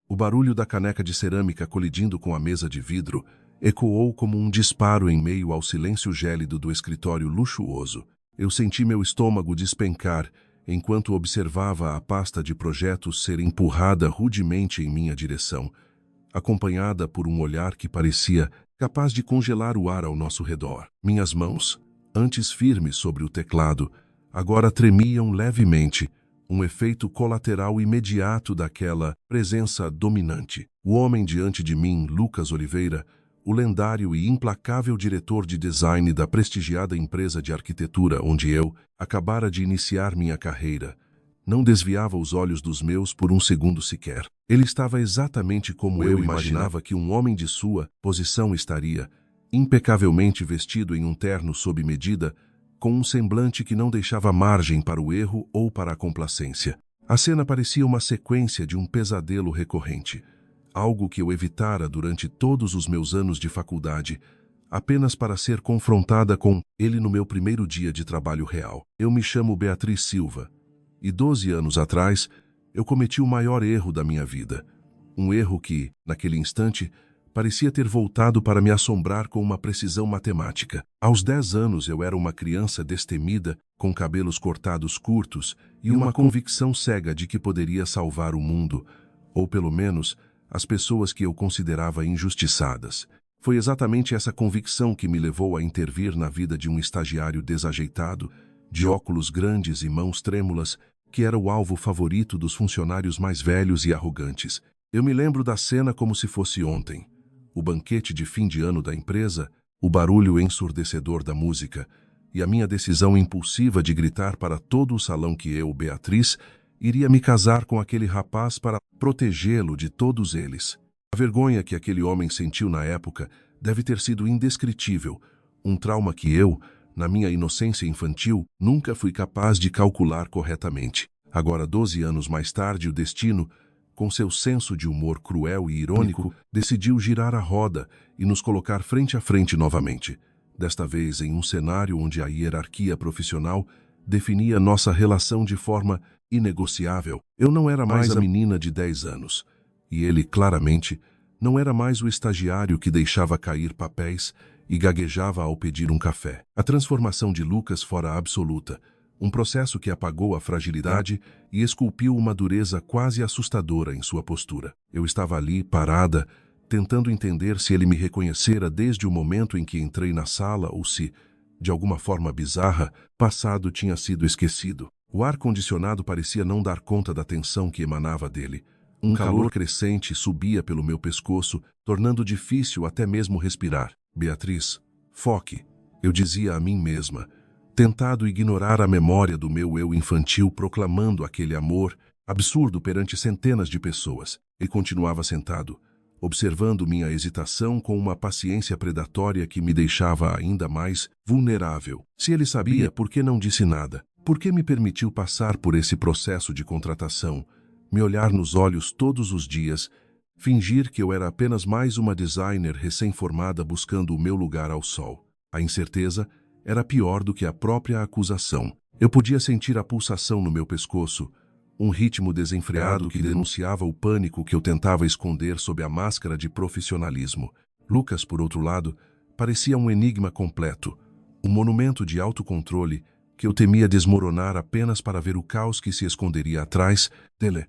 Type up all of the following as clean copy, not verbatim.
O barulho da caneca de cerâmica colidindo com a mesa de vidro ecoou como um disparo em meio ao silêncio gélido do escritório luxuoso. Eu senti meu estômago despencar enquanto observava a pasta de projetos ser empurrada rudemente em minha direção, acompanhada por um olhar que parecia capaz de congelar o ar ao nosso redor. Minhas mãos, antes firmes sobre o teclado, agora tremiam levemente, um efeito colateral imediato daquela presença dominante. O homem diante de mim, Lucas Oliveira, o lendário e implacável diretor de design da prestigiada empresa de arquitetura onde eu acabara de iniciar minha carreira, não desviava os olhos dos meus por um segundo sequer. Ele estava exatamente como eu imaginava que um homem de sua posição estaria, impecavelmente vestido em um terno sob medida, com um semblante que não deixava margem para o erro ou para a complacência. A cena parecia uma sequência de um pesadelo recorrente, algo que eu evitara durante todos os meus anos de faculdade, apenas para ser confrontada com ele no meu primeiro dia de trabalho real. Eu me chamo Beatriz Silva, e 12 anos atrás, eu cometi o maior erro da minha vida. Um erro que, naquele instante, parecia ter voltado para me assombrar com uma precisão matemática. Aos 10 anos eu era uma criança destemida, com cabelos cortados curtos e uma convicção cega de que poderia salvar o mundo, ou pelo menos as pessoas que eu considerava injustiçadas. Foi exatamente essa convicção que me levou a intervir na vida de um estagiário desajeitado, de óculos grandes e mãos trêmulas, que era o alvo favorito dos funcionários mais velhos e arrogantes. Eu me lembro da cena como se fosse ontem. O banquete de fim de ano da empresa, o barulho ensurdecedor da música e a minha decisão impulsiva de gritar para todo o salão que eu, Beatriz, iria me casar com aquele rapaz para protegê-lo de todos eles. A vergonha que aquele homem sentiu na época deve ter sido indescritível, um trauma que eu, na minha inocência infantil, nunca fui capaz de calcular corretamente. Agora, 12 anos mais tarde, o destino, com seu senso de humor cruel e irônico, decidiu girar a roda e nos colocar frente a frente novamente. Desta vez em um cenário onde a hierarquia profissional definia nossa relação de forma inegociável. Eu não era mais a menina de 10 anos. E ele, claramente, não era mais o estagiário que deixava cair papéis e gaguejava ao pedir um café. A transformação de Lucas fora absoluta, um processo que apagou a fragilidade e esculpiu uma dureza quase assustadora em sua postura. Eu estava ali, parada, tentando entender se ele me reconhecera desde o momento em que entrei na sala ou se, de alguma forma bizarra, passado tinha sido esquecido. O ar-condicionado parecia não dar conta da tensão que emanava dele. Um calor crescente subia pelo meu pescoço, tornando difícil até mesmo respirar. Beatriz, foque, eu dizia a mim mesma, tentado ignorar a memória do meu eu infantil proclamando aquele amor absurdo perante centenas de pessoas. Ele continuava sentado, observando minha hesitação com uma paciência predatória que me deixava ainda mais vulnerável. Se ele sabia, por que não disse nada? Por que me permitiu passar por esse processo de contratação, me olhar nos olhos todos os dias, fingir que eu era apenas mais uma designer recém-formada buscando o meu lugar ao sol? A incerteza era pior do que a própria acusação. Eu podia sentir a pulsação no meu pescoço, um ritmo desenfreado que denunciava o pânico que eu tentava esconder sob a máscara de profissionalismo. Lucas, por outro lado, parecia um enigma completo, um monumento de autocontrole que eu temia desmoronar apenas para ver o caos que se esconderia atrás dele.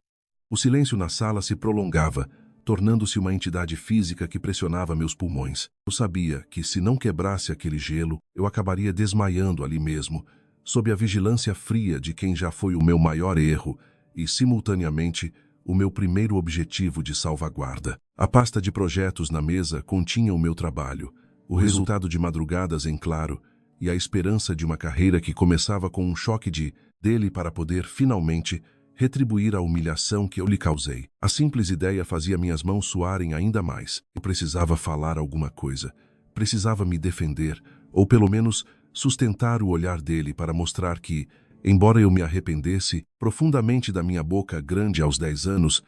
O silêncio na sala se prolongava, tornando-se uma entidade física que pressionava meus pulmões. Eu sabia que, se não quebrasse aquele gelo, eu acabaria desmaiando ali mesmo, sob a vigilância fria de quem já foi o meu maior erro e, simultaneamente, o meu primeiro objetivo de salvaguarda. A pasta de projetos na mesa continha o meu trabalho, o resultado de madrugadas em claro e a esperança de uma carreira que começava com um choque dele para poder, finalmente, retribuir a humilhação que eu lhe causei. A simples ideia fazia minhas mãos suarem ainda mais. Eu precisava falar alguma coisa. Precisava me defender, ou pelo menos sustentar o olhar dele para mostrar que, embora eu me arrependesse profundamente da minha boca grande aos 10 anos,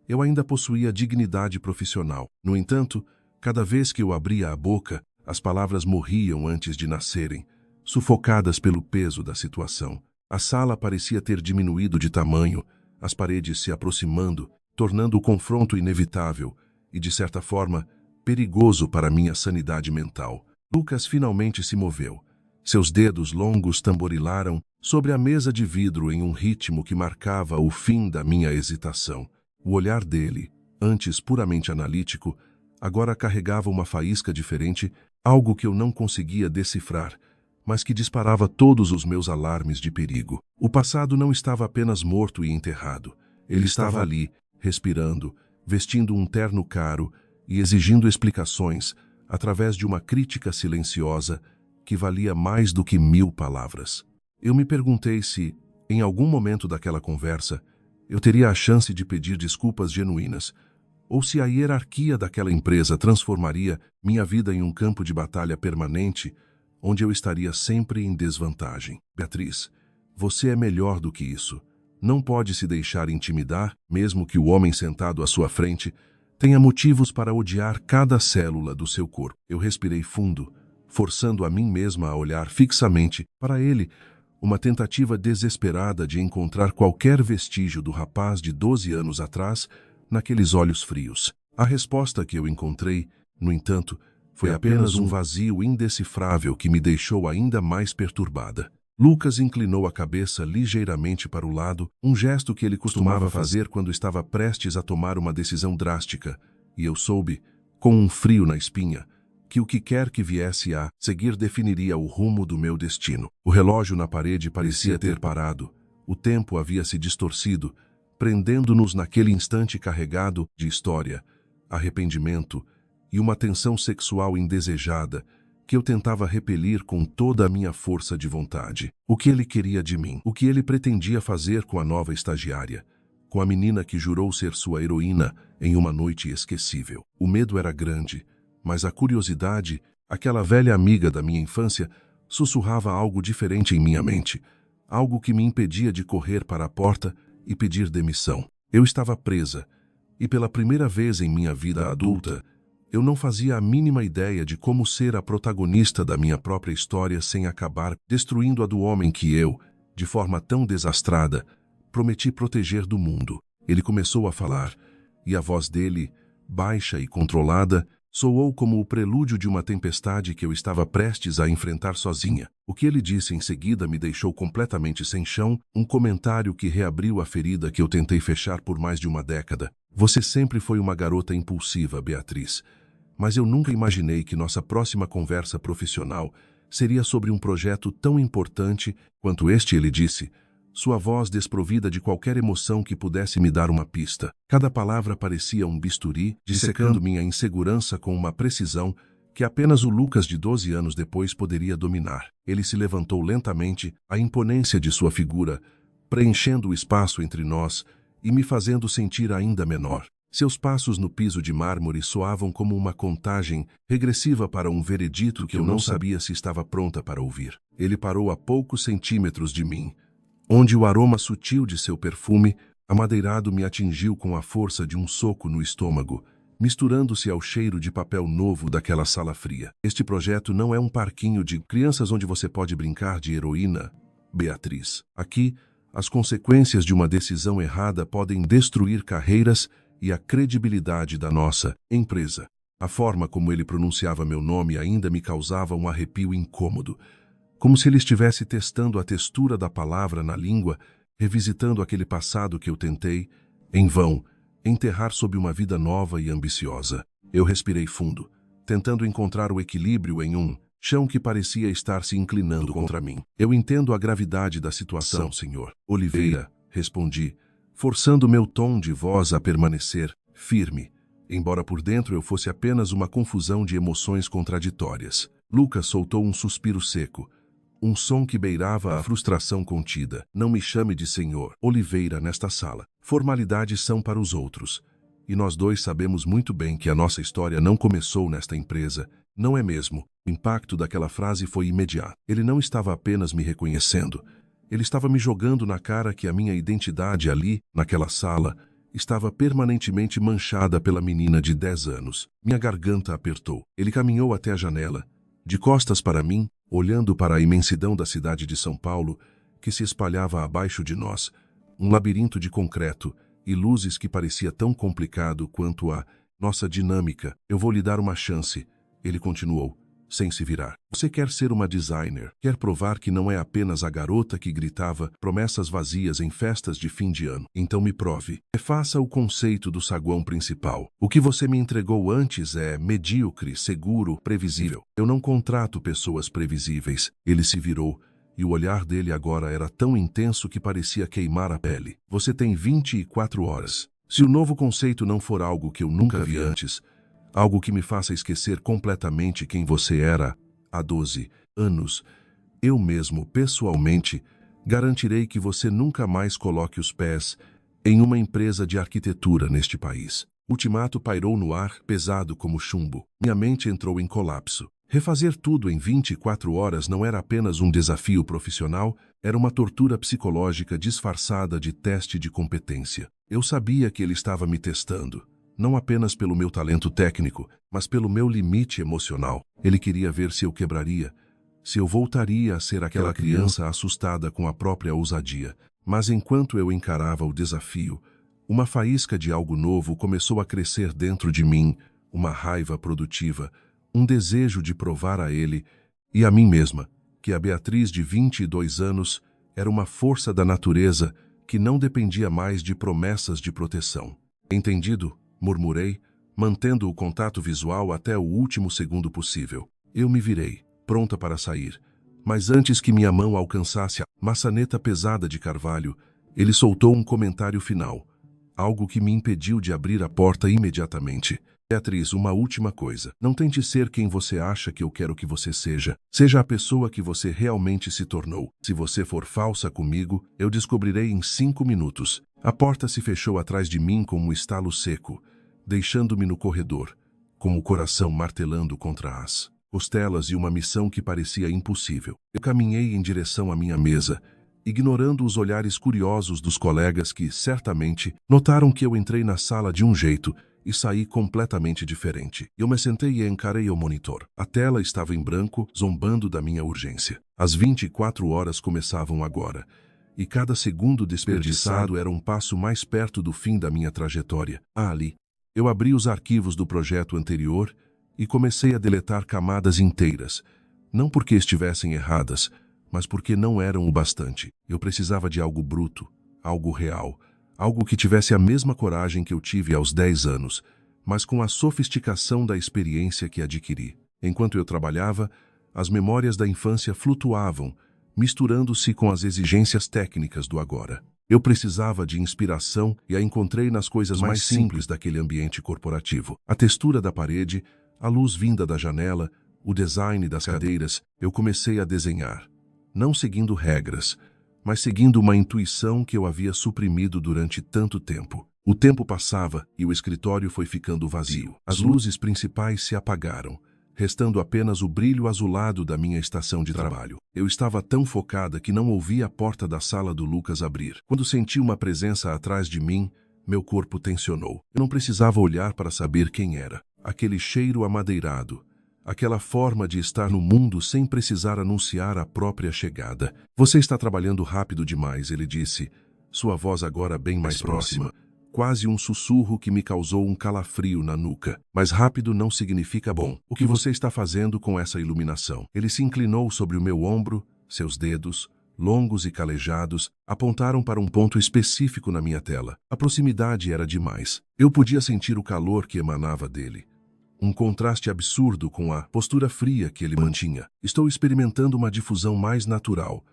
eu ainda possuía dignidade profissional. No entanto, cada vez que eu abria a boca, as palavras morriam antes de nascerem, sufocadas pelo peso da situação. A sala parecia ter diminuído de tamanho, as paredes se aproximando tornando o confronto inevitável e, de certa forma, perigoso para minha sanidade mental. Lucas finalmente se moveu. Seus dedos longos tamborilaram sobre a mesa de vidro em um ritmo que marcava o fim da minha hesitação. O olhar dele, antes puramente analítico, agora carregava uma faísca diferente, algo que eu não conseguia decifrar, mas que disparava todos os meus alarmes de perigo. O passado não estava apenas morto e enterrado. Ele estava ali, respirando, vestindo um terno caro e exigindo explicações através de uma crítica silenciosa que valia mais do que 1000 palavras. Eu me perguntei se, em algum momento daquela conversa, eu teria a chance de pedir desculpas genuínas, ou se a hierarquia daquela empresa transformaria minha vida em um campo de batalha permanente, onde eu estaria sempre em desvantagem. Beatriz, você é melhor do que isso. Não pode se deixar intimidar, mesmo que o homem sentado à sua frente tenha motivos para odiar cada célula do seu corpo. Eu respirei fundo, forçando a mim mesma a olhar fixamente para ele, uma tentativa desesperada de encontrar qualquer vestígio do rapaz de 12 anos atrás naqueles olhos frios. A resposta que eu encontrei, no entanto, foi apenas um vazio indecifrável que me deixou ainda mais perturbada. Lucas inclinou a cabeça ligeiramente para o lado, um gesto que ele costumava fazer quando estava prestes a tomar uma decisão drástica, e eu soube, com um frio na espinha, que o que quer que viesse a seguir definiria o rumo do meu destino. O relógio na parede parecia ter parado, o tempo havia se distorcido, prendendo-nos naquele instante carregado de história, arrependimento e uma tensão sexual indesejada que eu tentava repelir com toda a minha força de vontade. O que ele queria de mim? O que ele pretendia fazer com a nova estagiária? Com a menina que jurou ser sua heroína em uma noite esquecível? O medo era grande, mas a curiosidade, aquela velha amiga da minha infância, sussurrava algo diferente em minha mente, algo que me impedia de correr para a porta e pedir demissão. Eu estava presa, e pela primeira vez em minha vida adulta, eu não fazia a mínima ideia de como ser a protagonista da minha própria história sem acabar destruindo a do homem que eu, de forma tão desastrada, prometi proteger do mundo. Ele começou a falar, e a voz dele, baixa e controlada, soou como o prelúdio de uma tempestade que eu estava prestes a enfrentar sozinha. O que ele disse em seguida me deixou completamente sem chão, um comentário que reabriu a ferida que eu tentei fechar por mais de uma década. Você sempre foi uma garota impulsiva, Beatriz. Mas eu nunca imaginei que nossa próxima conversa profissional seria sobre um projeto tão importante quanto este, ele disse, sua voz desprovida de qualquer emoção que pudesse me dar uma pista. Cada palavra parecia um bisturi, dissecando minha insegurança com uma precisão que apenas o Lucas de 12 anos depois poderia dominar. Ele se levantou lentamente, a imponência de sua figura, preenchendo o espaço entre nós e me fazendo sentir ainda menor. Seus passos no piso de mármore soavam como uma contagem regressiva para um veredito que eu não sabia se estava pronta para ouvir. Ele parou a poucos centímetros de mim, onde o aroma sutil de seu perfume, amadeirado, me atingiu com a força de um soco no estômago, misturando-se ao cheiro de papel novo daquela sala fria. Este projeto não é um parquinho de crianças onde você pode brincar de heroína, Beatriz. Aqui, as consequências de uma decisão errada podem destruir carreiras e a credibilidade da nossa empresa. A forma como ele pronunciava meu nome ainda me causava um arrepio incômodo, como se ele estivesse testando a textura da palavra na língua, revisitando aquele passado que eu tentei, em vão, enterrar sob uma vida nova e ambiciosa. Eu respirei fundo, tentando encontrar o equilíbrio em um chão que parecia estar se inclinando contra mim. Eu entendo a gravidade da situação, senhor Oliveira, respondi, forçando meu tom de voz a permanecer firme, embora por dentro eu fosse apenas uma confusão de emoções contraditórias. Lucas soltou um suspiro seco, um som que beirava a frustração contida. Não me chame de senhor Oliveira nesta sala. Formalidades são para os outros. E nós dois sabemos muito bem que a nossa história não começou nesta empresa, não é mesmo? O impacto daquela frase foi imediato. Ele não estava apenas me reconhecendo. Ele estava me jogando na cara que a minha identidade ali, naquela sala, estava permanentemente manchada pela menina de 10 anos. Minha garganta apertou. Ele caminhou até a janela, de costas para mim, olhando para a imensidão da cidade de São Paulo, que se espalhava abaixo de nós, um labirinto de concreto, e luzes que parecia tão complicado quanto a nossa dinâmica. Eu vou lhe dar uma chance, ele continuou, sem se virar. Você quer ser uma designer, quer provar que não é apenas a garota que gritava promessas vazias em festas de fim de ano. Então me prove. Refaça o conceito do saguão principal. O que você me entregou antes é medíocre, seguro, previsível. Eu não contrato pessoas previsíveis. Ele se virou, e o olhar dele agora era tão intenso que parecia queimar a pele. Você tem 24 horas. Se o novo conceito não for algo que eu nunca vi antes, algo que me faça esquecer completamente quem você era há 12 anos, eu mesmo, pessoalmente, garantirei que você nunca mais coloque os pés em uma empresa de arquitetura neste país. O ultimato pairou no ar, pesado como chumbo. Minha mente entrou em colapso. Refazer tudo em 24 horas não era apenas um desafio profissional, era uma tortura psicológica disfarçada de teste de competência. Eu sabia que ele estava me testando, não apenas pelo meu talento técnico, mas pelo meu limite emocional. Ele queria ver se eu quebraria, se eu voltaria a ser aquela criança assustada com a própria ousadia. Mas enquanto eu encarava o desafio, uma faísca de algo novo começou a crescer dentro de mim, uma raiva produtiva, um desejo de provar a ele e a mim mesma que a Beatriz de 22 anos era uma força da natureza que não dependia mais de promessas de proteção. Entendido? Murmurei, mantendo o contato visual até o último segundo possível. Eu me virei, pronta para sair, mas antes que minha mão alcançasse a maçaneta pesada de carvalho, ele soltou um comentário final, algo que me impediu de abrir a porta imediatamente. Beatriz, uma última coisa. Não tente ser quem você acha que eu quero que você seja. Seja a pessoa que você realmente se tornou. Se você for falsa comigo, eu descobrirei em 5 minutos. A porta se fechou atrás de mim com um estalo seco, deixando-me no corredor, com o coração martelando contra as costelas e uma missão que parecia impossível. Eu caminhei em direção à minha mesa, ignorando os olhares curiosos dos colegas que, certamente, notaram que eu entrei na sala de um jeito e saí completamente diferente. Eu me sentei e encarei o monitor. A tela estava em branco, zombando da minha urgência. As 24 horas começavam agora, e cada segundo desperdiçado era um passo mais perto do fim da minha trajetória. Ali, eu abri os arquivos do projeto anterior e comecei a deletar camadas inteiras, não porque estivessem erradas, mas porque não eram o bastante. Eu precisava de algo bruto, algo real, algo que tivesse a mesma coragem que eu tive aos 10 anos, mas com a sofisticação da experiência que adquiri. Enquanto eu trabalhava, as memórias da infância flutuavam, misturando-se com as exigências técnicas do agora. Eu precisava de inspiração e a encontrei nas coisas mais simples daquele ambiente corporativo. A textura da parede, a luz vinda da janela, o design das cadeiras. Eu comecei a desenhar, não seguindo regras, mas seguindo uma intuição que eu havia suprimido durante tanto tempo. O tempo passava e o escritório foi ficando vazio. As luzes principais se apagaram, restando apenas o brilho azulado da minha estação de trabalho. Eu estava tão focada que não ouvi a porta da sala do Lucas abrir. Quando senti uma presença atrás de mim, meu corpo tensionou. Eu não precisava olhar para saber quem era. Aquele cheiro amadeirado, aquela forma de estar no mundo sem precisar anunciar a própria chegada. Você está trabalhando rápido demais, ele disse, sua voz agora bem mais próxima. Quase um sussurro que me causou um calafrio na nuca. Mas rápido não significa bom. O que você está fazendo com essa iluminação? Ele se inclinou sobre o meu ombro, seus dedos, longos e calejados, apontaram para um ponto específico na minha tela. A proximidade era demais. Eu podia sentir o calor que emanava dele. Um contraste absurdo com a postura fria que ele mantinha. Estou experimentando uma difusão mais natural,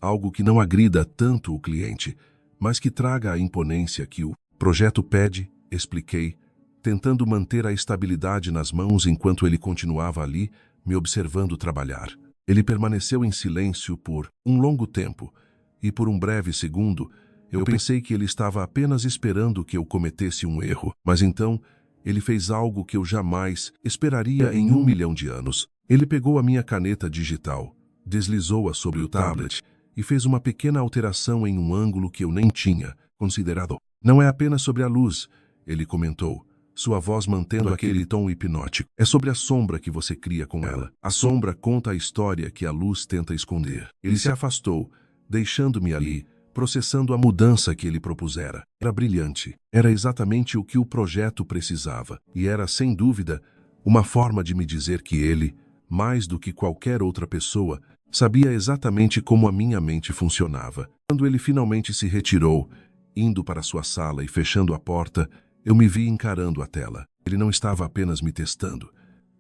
algo que não agrida tanto o cliente, mas que traga a imponência que o projeto pede, expliquei, tentando manter a estabilidade nas mãos enquanto ele continuava ali, me observando trabalhar. Ele permaneceu em silêncio por um longo tempo, e por um breve segundo, eu pensei que ele estava apenas esperando que eu cometesse um erro. Mas então, ele fez algo que eu jamais esperaria em 1 milhão de anos. Ele pegou a minha caneta digital, deslizou-a sobre o tablet e fez uma pequena alteração em um ângulo que eu nem tinha considerado. Não é apenas sobre a luz, ele comentou, sua voz mantendo aquele tom hipnótico. É sobre a sombra que você cria com ela. A sombra conta a história que a luz tenta esconder. Ele se afastou, deixando-me ali, processando a mudança que ele propusera. Era brilhante. Era exatamente o que o projeto precisava. E era, sem dúvida, uma forma de me dizer que ele, mais do que qualquer outra pessoa, sabia exatamente como a minha mente funcionava. Quando ele finalmente se retirou, indo para sua sala e fechando a porta, eu me vi encarando a tela. Ele não estava apenas me testando.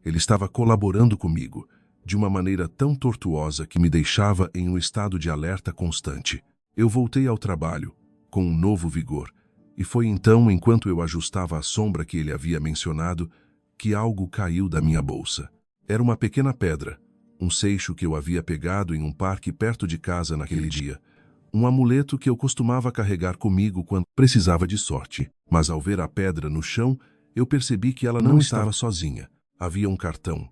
Ele estava colaborando comigo, de uma maneira tão tortuosa que me deixava em um estado de alerta constante. Eu voltei ao trabalho, com um novo vigor, e foi então, enquanto eu ajustava a sombra que ele havia mencionado, que algo caiu da minha bolsa. Era uma pequena pedra, um seixo que eu havia pegado em um parque perto de casa naquele dia. Um amuleto que eu costumava carregar comigo quando precisava de sorte. Mas ao ver a pedra no chão, eu percebi que ela não estava sozinha. Havia um cartão.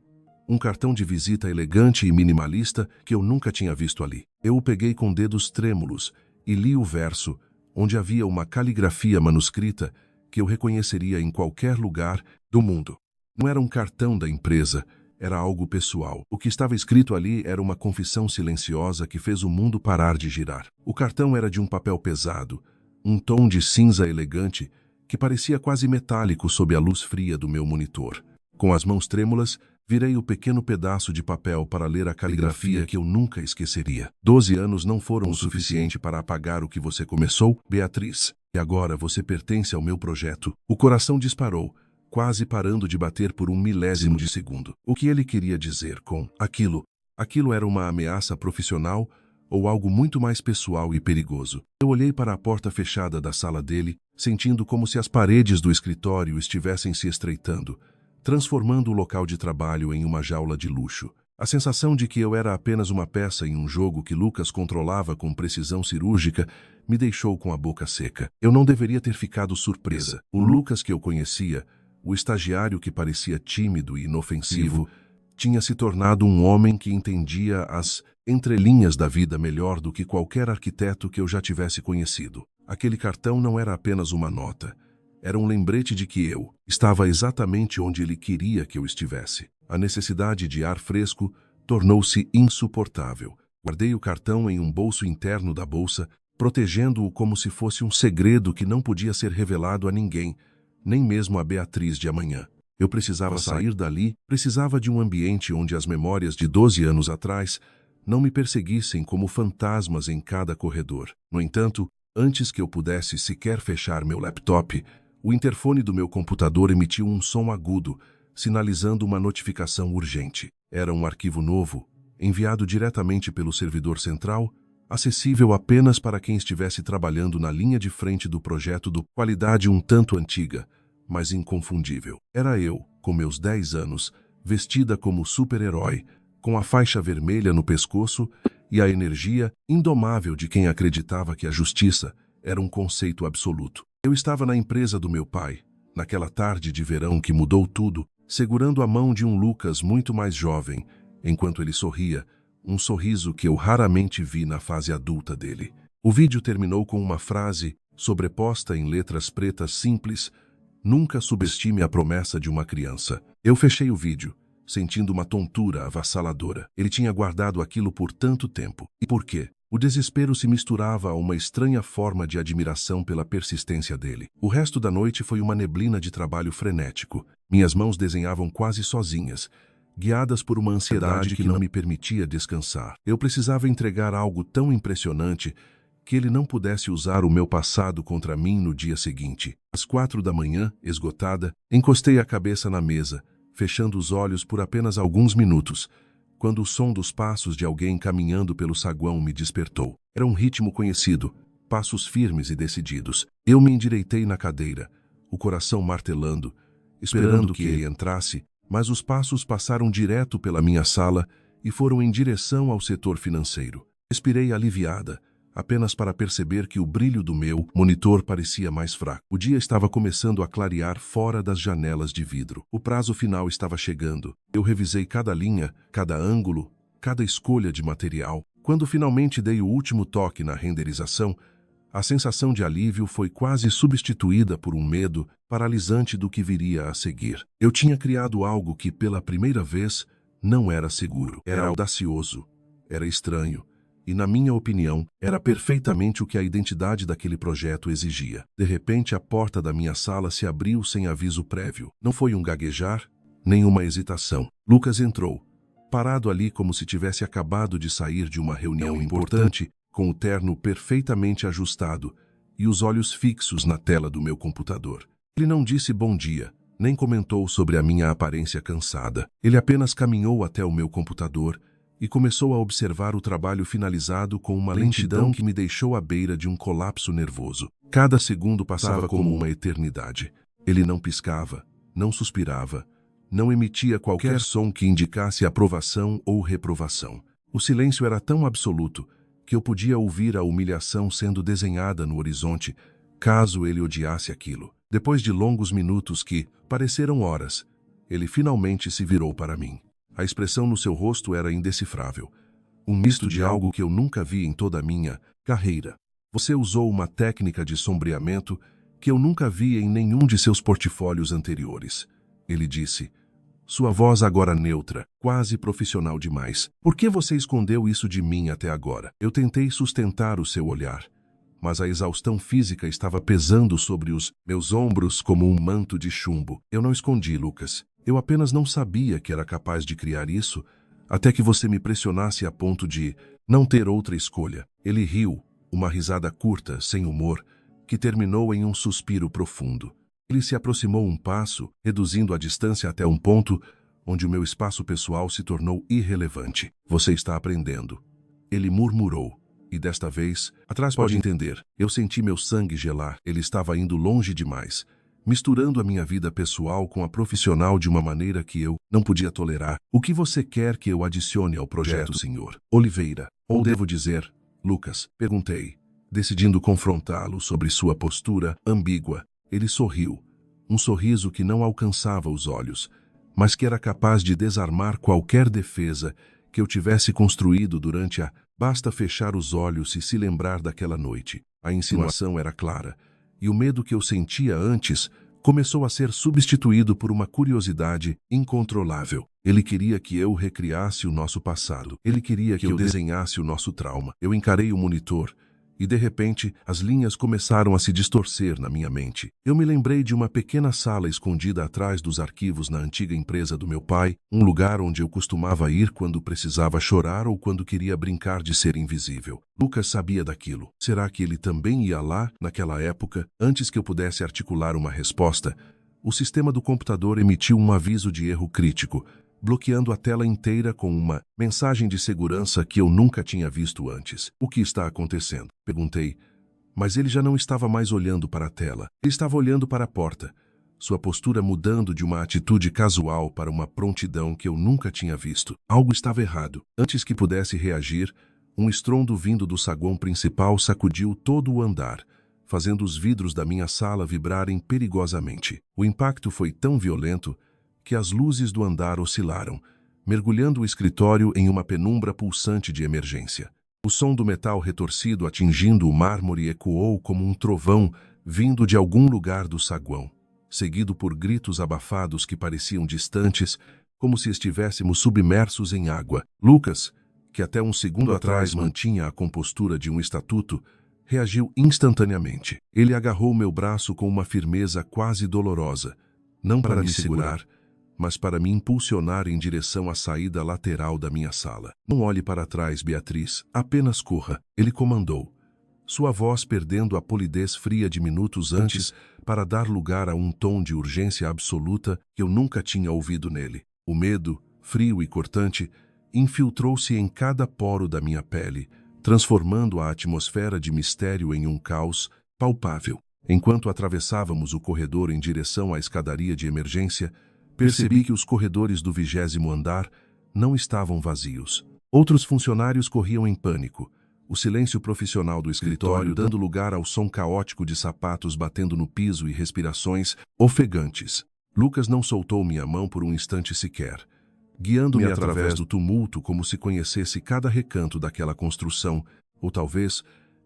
Um cartão de visita elegante e minimalista que eu nunca tinha visto ali. Eu o peguei com dedos trêmulos e li o verso, onde havia uma caligrafia manuscrita que eu reconheceria em qualquer lugar do mundo. Não era um cartão da empresa, era algo pessoal. O que estava escrito ali era uma confissão silenciosa que fez o mundo parar de girar. O cartão era de um papel pesado, um tom de cinza elegante que parecia quase metálico sob a luz fria do meu monitor. Com as mãos trêmulas, virei o pequeno pedaço de papel para ler a caligrafia que eu nunca esqueceria. 12 anos não foram o suficiente para apagar o que você começou, Beatriz. E agora você pertence ao meu projeto. O coração disparou, quase parando de bater por um milésimo de segundo. O que ele queria dizer com aquilo? Aquilo era uma ameaça profissional ou algo muito mais pessoal e perigoso? Eu olhei para a porta fechada da sala dele, sentindo como se as paredes do escritório estivessem se estreitando, transformando o local de trabalho em uma jaula de luxo. A sensação de que eu era apenas uma peça em um jogo que Lucas controlava com precisão cirúrgica me deixou com a boca seca. Eu não deveria ter ficado surpresa. O Lucas que eu conhecia, o estagiário que parecia tímido e inofensivo, tinha se tornado um homem que entendia as entrelinhas da vida melhor do que qualquer arquiteto que eu já tivesse conhecido. Aquele cartão não era apenas uma nota. Era um lembrete de que eu estava exatamente onde ele queria que eu estivesse. A necessidade de ar fresco tornou-se insuportável. Guardei o cartão em um bolso interno da bolsa, protegendo-o como se fosse um segredo que não podia ser revelado a ninguém, nem mesmo a Beatriz de amanhã. Eu precisava sair dali, precisava de um ambiente onde as memórias de 12 anos atrás não me perseguissem como fantasmas em cada corredor. No entanto, antes que eu pudesse sequer fechar meu laptop, o interfone do meu computador emitiu um som agudo, sinalizando uma notificação urgente. Era um arquivo novo, enviado diretamente pelo servidor central, acessível apenas para quem estivesse trabalhando na linha de frente do projeto de qualidade um tanto antiga, mas inconfundível. Era eu, com meus 10 anos, vestida como super-herói, com a faixa vermelha no pescoço e a energia indomável de quem acreditava que a justiça era um conceito absoluto. Eu estava na empresa do meu pai, naquela tarde de verão que mudou tudo, segurando a mão de um Lucas muito mais jovem, enquanto ele sorria, um sorriso que eu raramente vi na fase adulta dele. O vídeo terminou com uma frase, sobreposta em letras pretas simples: "Nunca subestime a promessa de uma criança." Eu fechei o vídeo, sentindo uma tontura avassaladora. Ele tinha guardado aquilo por tanto tempo. E por quê? O desespero se misturava a uma estranha forma de admiração pela persistência dele. O resto da noite foi uma neblina de trabalho frenético. Minhas mãos desenhavam quase sozinhas, guiadas por uma ansiedade que não me permitia descansar. Eu precisava entregar algo tão impressionante que ele não pudesse usar o meu passado contra mim no dia seguinte. Às 4 da manhã, esgotada, encostei a cabeça na mesa, fechando os olhos por apenas alguns minutos, quando o som dos passos de alguém caminhando pelo saguão me despertou. Era um ritmo conhecido, passos firmes e decididos. Eu me endireitei na cadeira, o coração martelando, esperando que ele entrasse, mas os passos passaram direto pela minha sala e foram em direção ao setor financeiro. Respirei aliviada, apenas para perceber que o brilho do meu monitor parecia mais fraco. O dia estava começando a clarear fora das janelas de vidro. O prazo final estava chegando. Eu revisei cada linha, cada ângulo, cada escolha de material. Quando finalmente dei o último toque na renderização, a sensação de alívio foi quase substituída por um medo paralisante do que viria a seguir. Eu tinha criado algo que, pela primeira vez, não era seguro. Era audacioso. Era estranho. e, na minha opinião, era perfeitamente o que a identidade daquele projeto exigia. De repente, a porta da minha sala se abriu sem aviso prévio. Não foi um gaguejar, nem uma hesitação. Lucas entrou, parado ali como se tivesse acabado de sair de uma reunião importante, com o terno perfeitamente ajustado e os olhos fixos na tela do meu computador. Ele não disse bom dia, nem comentou sobre a minha aparência cansada. Ele apenas caminhou até o meu computador e começou a observar o trabalho finalizado com uma lentidão que me deixou à beira de um colapso nervoso. Cada segundo passava como uma eternidade. Ele não piscava, não suspirava, não emitia qualquer som que indicasse aprovação ou reprovação. O silêncio era tão absoluto que eu podia ouvir a humilhação sendo desenhada no horizonte, caso ele odiasse aquilo. Depois de longos minutos que pareceram horas, ele finalmente se virou para mim. A expressão no seu rosto era indecifrável. Um misto de algo que eu nunca vi em toda a minha carreira. Você usou uma técnica de sombreamento que eu nunca vi em nenhum de seus portfólios anteriores. Ele disse, sua voz agora neutra, quase profissional demais. Por que você escondeu isso de mim até agora? Eu tentei sustentar o seu olhar, mas a exaustão física estava pesando sobre os meus ombros como um manto de chumbo. Eu não escondi, Lucas. Eu apenas não sabia que era capaz de criar isso, até que você me pressionasse a ponto de não ter outra escolha. Ele riu, uma risada curta, sem humor, que terminou em um suspiro profundo. Ele se aproximou um passo, reduzindo a distância até um ponto onde o meu espaço pessoal se tornou irrelevante. Você está aprendendo. Ele murmurou. E desta vez, atrás pode entender, eu senti meu sangue gelar. Ele estava indo longe demais, misturando a minha vida pessoal com a profissional de uma maneira que eu não podia tolerar. O que você quer que eu adicione ao projeto, Sr. Oliveira? Ou devo dizer, Lucas? Perguntei, decidindo confrontá-lo sobre sua postura ambígua. Ele sorriu, um sorriso que não alcançava os olhos, mas que era capaz de desarmar qualquer defesa que eu tivesse construído durante a... Basta fechar os olhos e se lembrar daquela noite. A insinuação era clara, e o medo que eu sentia antes começou a ser substituído por uma curiosidade incontrolável. Ele queria que eu recriasse o nosso passado. Ele queria que eu desenhasse o nosso trauma. Eu encarei o monitor, e de repente as linhas começaram a se distorcer na minha mente. Eu me lembrei de uma pequena sala escondida atrás dos arquivos na antiga empresa do meu pai, um lugar onde eu costumava ir quando precisava chorar ou quando queria brincar de ser invisível. Lucas sabia daquilo. Será que ele também ia lá, naquela época, antes que eu pudesse articular uma resposta? O sistema do computador emitiu um aviso de erro crítico, bloqueando a tela inteira com uma mensagem de segurança que eu nunca tinha visto antes. O que está acontecendo? Perguntei, mas ele já não estava mais olhando para a tela. Ele estava olhando para a porta, sua postura mudando de uma atitude casual para uma prontidão que eu nunca tinha visto. Algo estava errado. Antes que pudesse reagir, um estrondo vindo do saguão principal sacudiu todo o andar, fazendo os vidros da minha sala vibrarem perigosamente. O impacto foi tão violento que as luzes do andar oscilaram, mergulhando o escritório em uma penumbra pulsante de emergência. O som do metal retorcido atingindo o mármore ecoou como um trovão vindo de algum lugar do saguão, seguido por gritos abafados que pareciam distantes, como se estivéssemos submersos em água. Lucas, que até um segundo atrás mantinha a compostura de um estatuto, reagiu instantaneamente. Ele agarrou meu braço com uma firmeza quase dolorosa, não para me segurar, mas para me impulsionar em direção à saída lateral da minha sala. Não olhe para trás, Beatriz, apenas corra, ele comandou, sua voz perdendo a polidez fria de minutos antes para dar lugar a um tom de urgência absoluta que eu nunca tinha ouvido nele. O medo, frio e cortante, infiltrou-se em cada poro da minha pele, transformando a atmosfera de mistério em um caos palpável. Enquanto atravessávamos o corredor em direção à escadaria de emergência, percebi que os corredores do 20º andar não estavam vazios. Outros funcionários corriam em pânico, o silêncio profissional do escritório dando lugar ao som caótico de sapatos batendo no piso e respirações ofegantes. Lucas não soltou minha mão por um instante sequer, guiando-me através do tumulto como se conhecesse cada recanto daquela construção, ou talvez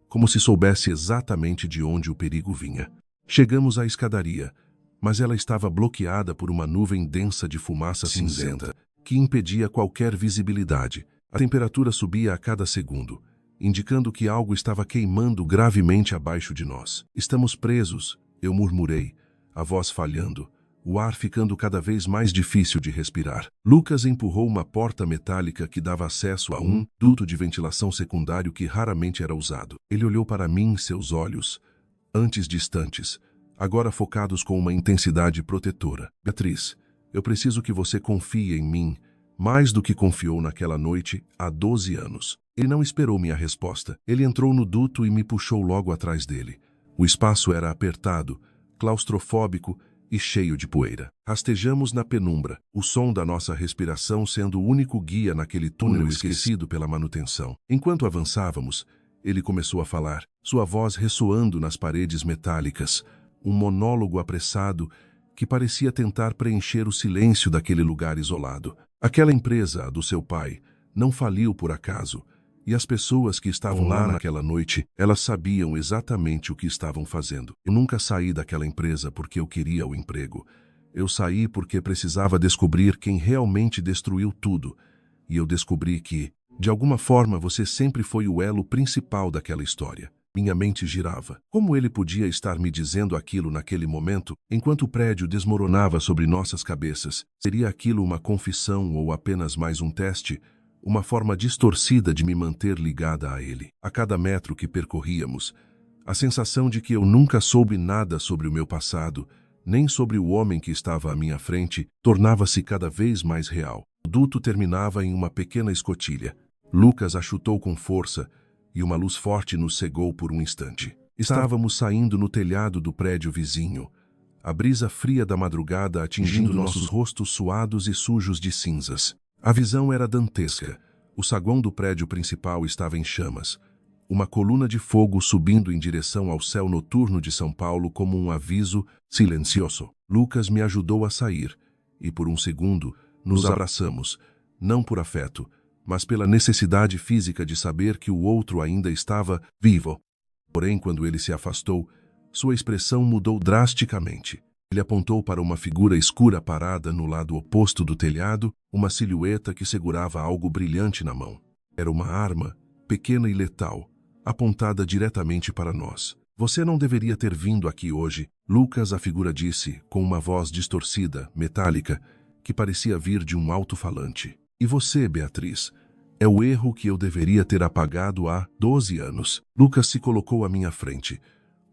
como se soubesse exatamente de onde o perigo vinha. Chegamos à escadaria, mas ela estava bloqueada por uma nuvem densa de fumaça cinzenta, que impedia qualquer visibilidade. A temperatura subia a cada segundo, indicando que algo estava queimando gravemente abaixo de nós. Estamos presos, eu murmurei, a voz falhando, o ar ficando cada vez mais difícil de respirar. Lucas empurrou uma porta metálica que dava acesso a um duto de ventilação secundário que raramente era usado. Ele olhou para mim, seus olhos, antes distantes, agora focados com uma intensidade protetora. Beatriz, eu preciso que você confie em mim, mais do que confiou naquela noite há 12 anos. Ele não esperou minha resposta. Ele entrou no duto e me puxou logo atrás dele. O espaço era apertado, claustrofóbico e cheio de poeira. Rastejamos na penumbra, o som da nossa respiração sendo o único guia naquele túnel esquecido pela manutenção. Enquanto avançávamos, ele começou a falar, sua voz ressoando nas paredes metálicas, um monólogo apressado que parecia tentar preencher o silêncio daquele lugar isolado. Aquela empresa, a do seu pai, não faliu por acaso, e as pessoas que estavam lá naquela noite, elas sabiam exatamente o que estavam fazendo. Eu nunca saí daquela empresa porque eu queria o emprego. Eu saí porque precisava descobrir quem realmente destruiu tudo. E eu descobri que, de alguma forma, você sempre foi o elo principal daquela história. Minha mente girava. Como ele podia estar me dizendo aquilo naquele momento, enquanto o prédio desmoronava sobre nossas cabeças? Seria aquilo uma confissão ou apenas mais um teste? Uma forma distorcida de me manter ligada a ele. A cada metro que percorríamos, a sensação de que eu nunca soube nada sobre o meu passado, nem sobre o homem que estava à minha frente, tornava-se cada vez mais real. O duto terminava em uma pequena escotilha. Lucas a chutou com força e uma luz forte nos cegou por um instante. Estávamos saindo no telhado do prédio vizinho, a brisa fria da madrugada atingindo nossos rostos suados e sujos de cinzas. A visão era dantesca. O saguão do prédio principal estava em chamas. Uma coluna de fogo subindo em direção ao céu noturno de São Paulo como um aviso silencioso. Lucas me ajudou a sair, e por um segundo nos abraçamos, não por afeto, mas pela necessidade física de saber que o outro ainda estava vivo. Porém, quando ele se afastou, sua expressão mudou drasticamente. Ele apontou para uma figura escura parada no lado oposto do telhado, uma silhueta que segurava algo brilhante na mão. Era uma arma, pequena e letal, apontada diretamente para nós. Você não deveria ter vindo aqui hoje, Lucas, a figura disse, com uma voz distorcida, metálica, que parecia vir de um alto-falante. E você, Beatriz, é o erro que eu deveria ter apagado há 12 anos. Lucas se colocou à minha frente,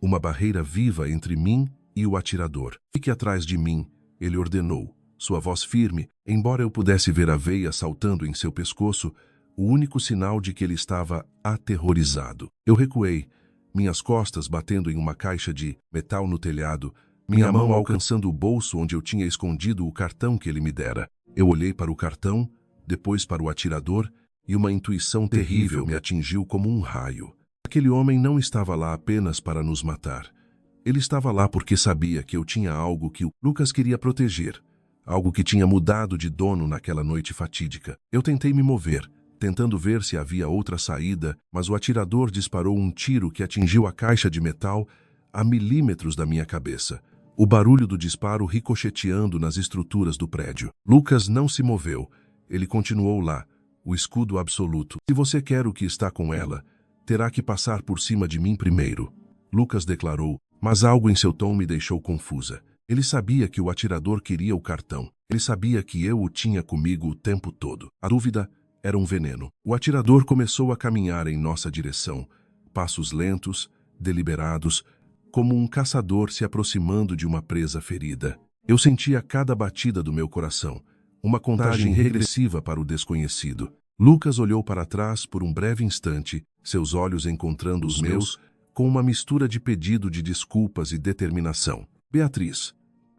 uma barreira viva entre mim e o atirador. Fique atrás de mim, ele ordenou, sua voz firme, embora eu pudesse ver a veia saltando em seu pescoço, o único sinal de que ele estava aterrorizado. Eu recuei, minhas costas batendo em uma caixa de metal no telhado, minha mão alcançando o bolso onde eu tinha escondido o cartão que ele me dera. Eu olhei para o cartão, depois para o atirador, e uma intuição terrível me atingiu como um raio. Aquele homem não estava lá apenas para nos matar. Ele estava lá porque sabia que eu tinha algo que o Lucas queria proteger, algo que tinha mudado de dono naquela noite fatídica. Eu tentei me mover, tentando ver se havia outra saída, mas o atirador disparou um tiro que atingiu a caixa de metal a milímetros da minha cabeça, o barulho do disparo ricocheteando nas estruturas do prédio. Lucas não se moveu, ele continuou lá, o escudo absoluto. Se você quer o que está com ela, terá que passar por cima de mim primeiro, Lucas declarou, mas algo em seu tom me deixou confusa. Ele sabia que o atirador queria o cartão. Ele sabia que eu o tinha comigo o tempo todo. A dúvida era um veneno. O atirador começou a caminhar em nossa direção, passos lentos, deliberados, como um caçador se aproximando de uma presa ferida. Eu sentia cada batida do meu coração, uma contagem regressiva para o desconhecido. Lucas olhou para trás por um breve instante, seus olhos encontrando os meus, com uma mistura de pedido de desculpas e determinação. Beatriz,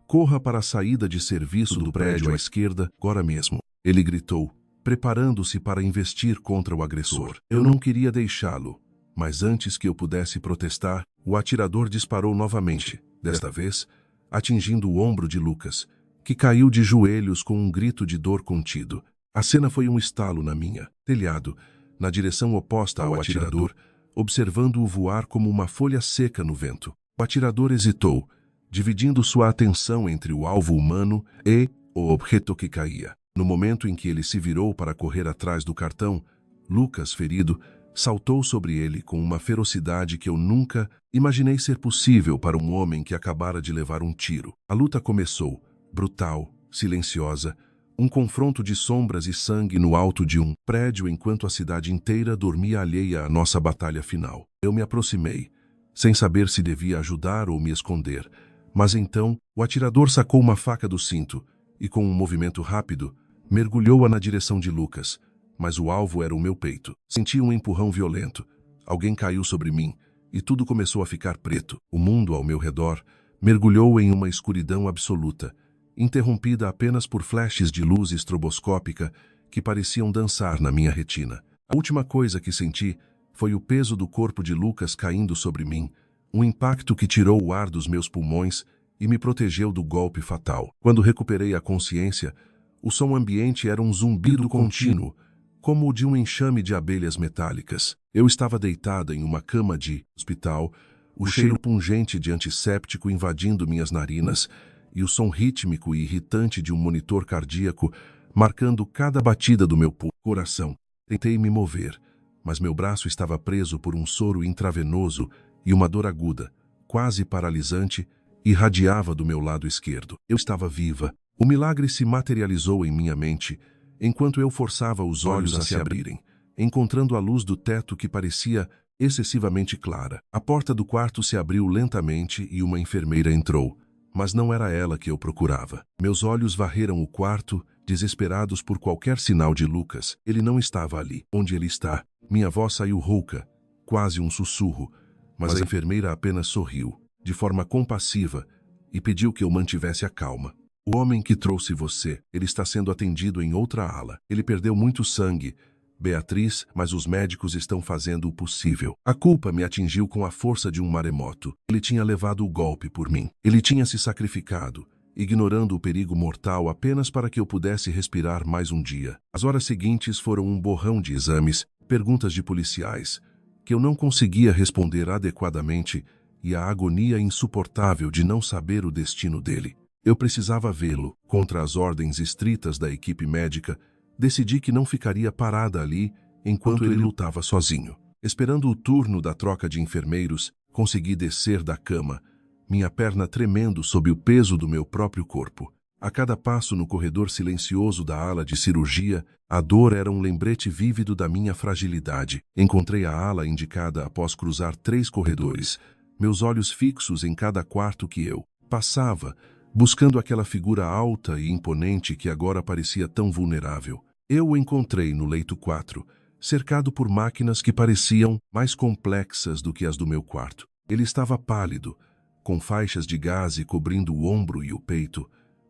corra para a saída de serviço do prédio à esquerda, agora mesmo. Ele gritou, preparando-se para investir contra o agressor. Eu não queria deixá-lo, mas antes que eu pudesse protestar, o atirador disparou novamente, desta vez, atingindo o ombro de Lucas, que caiu de joelhos com um grito de dor contido. A cena foi um estalo na minha telhado, na direção oposta ao atirador, observando-o voar como uma folha seca no vento. O atirador hesitou, dividindo sua atenção entre o alvo humano e o objeto que caía. No momento em que ele se virou para correr atrás do cartão, Lucas, ferido, saltou sobre ele com uma ferocidade que eu nunca imaginei ser possível para um homem que acabara de levar um tiro. A luta começou, brutal, silenciosa, um confronto de sombras e sangue no alto de um prédio enquanto a cidade inteira dormia alheia à nossa batalha final. Eu me aproximei, sem saber se devia ajudar ou me esconder, mas então o atirador sacou uma faca do cinto e, com um movimento rápido, mergulhou-a na direção de Lucas, mas o alvo era o meu peito. Senti um empurrão violento. Alguém caiu sobre mim e tudo começou a ficar preto. O mundo ao meu redor mergulhou em uma escuridão absoluta, interrompida apenas por flashes de luz estroboscópica que pareciam dançar na minha retina. A última coisa que senti foi o peso do corpo de Lucas caindo sobre mim, um impacto que tirou o ar dos meus pulmões e me protegeu do golpe fatal. Quando recuperei a consciência, o som ambiente era um zumbido contínuo, como o de um enxame de abelhas metálicas. Eu estava deitada em uma cama de hospital, o cheiro pungente de antisséptico invadindo minhas narinas e o som rítmico e irritante de um monitor cardíaco marcando cada batida do meu coração. Tentei me mover, mas meu braço estava preso por um soro intravenoso e uma dor aguda, quase paralisante, irradiava do meu lado esquerdo. Eu estava viva. O milagre se materializou em minha mente, enquanto eu forçava os olhos a se abrirem, encontrando a luz do teto que parecia excessivamente clara. A porta do quarto se abriu lentamente e uma enfermeira entrou, mas não era ela que eu procurava. Meus olhos varreram o quarto, desesperados por qualquer sinal de Lucas. Ele não estava ali. Onde ele está? Minha voz saiu rouca, quase um sussurro, mas a enfermeira apenas sorriu, de forma compassiva, e pediu que eu mantivesse a calma. O homem que trouxe você, ele está sendo atendido em outra ala. Ele perdeu muito sangue, Beatriz, mas os médicos estão fazendo o possível. A culpa me atingiu com a força de um maremoto. Ele tinha levado o golpe por mim. Ele tinha se sacrificado, ignorando o perigo mortal apenas para que eu pudesse respirar mais um dia. As horas seguintes foram um borrão de exames, perguntas de policiais, que eu não conseguia responder adequadamente, e a agonia insuportável de não saber o destino dele. Eu precisava vê-lo. Contra as ordens estritas da equipe médica, decidi que não ficaria parada ali enquanto ele lutava sozinho. Esperando o turno da troca de enfermeiros, consegui descer da cama, minha perna tremendo sob o peso do meu próprio corpo. A cada passo no corredor silencioso da ala de cirurgia, a dor era um lembrete vívido da minha fragilidade. Encontrei a ala indicada após cruzar 3 corredores, meus olhos fixos em cada quarto que eu passava, buscando aquela figura alta e imponente que agora parecia tão vulnerável. Eu o encontrei no leito 4, cercado por máquinas que pareciam mais complexas do que as do meu quarto. Ele estava pálido, com faixas de gaze cobrindo o ombro e o peito,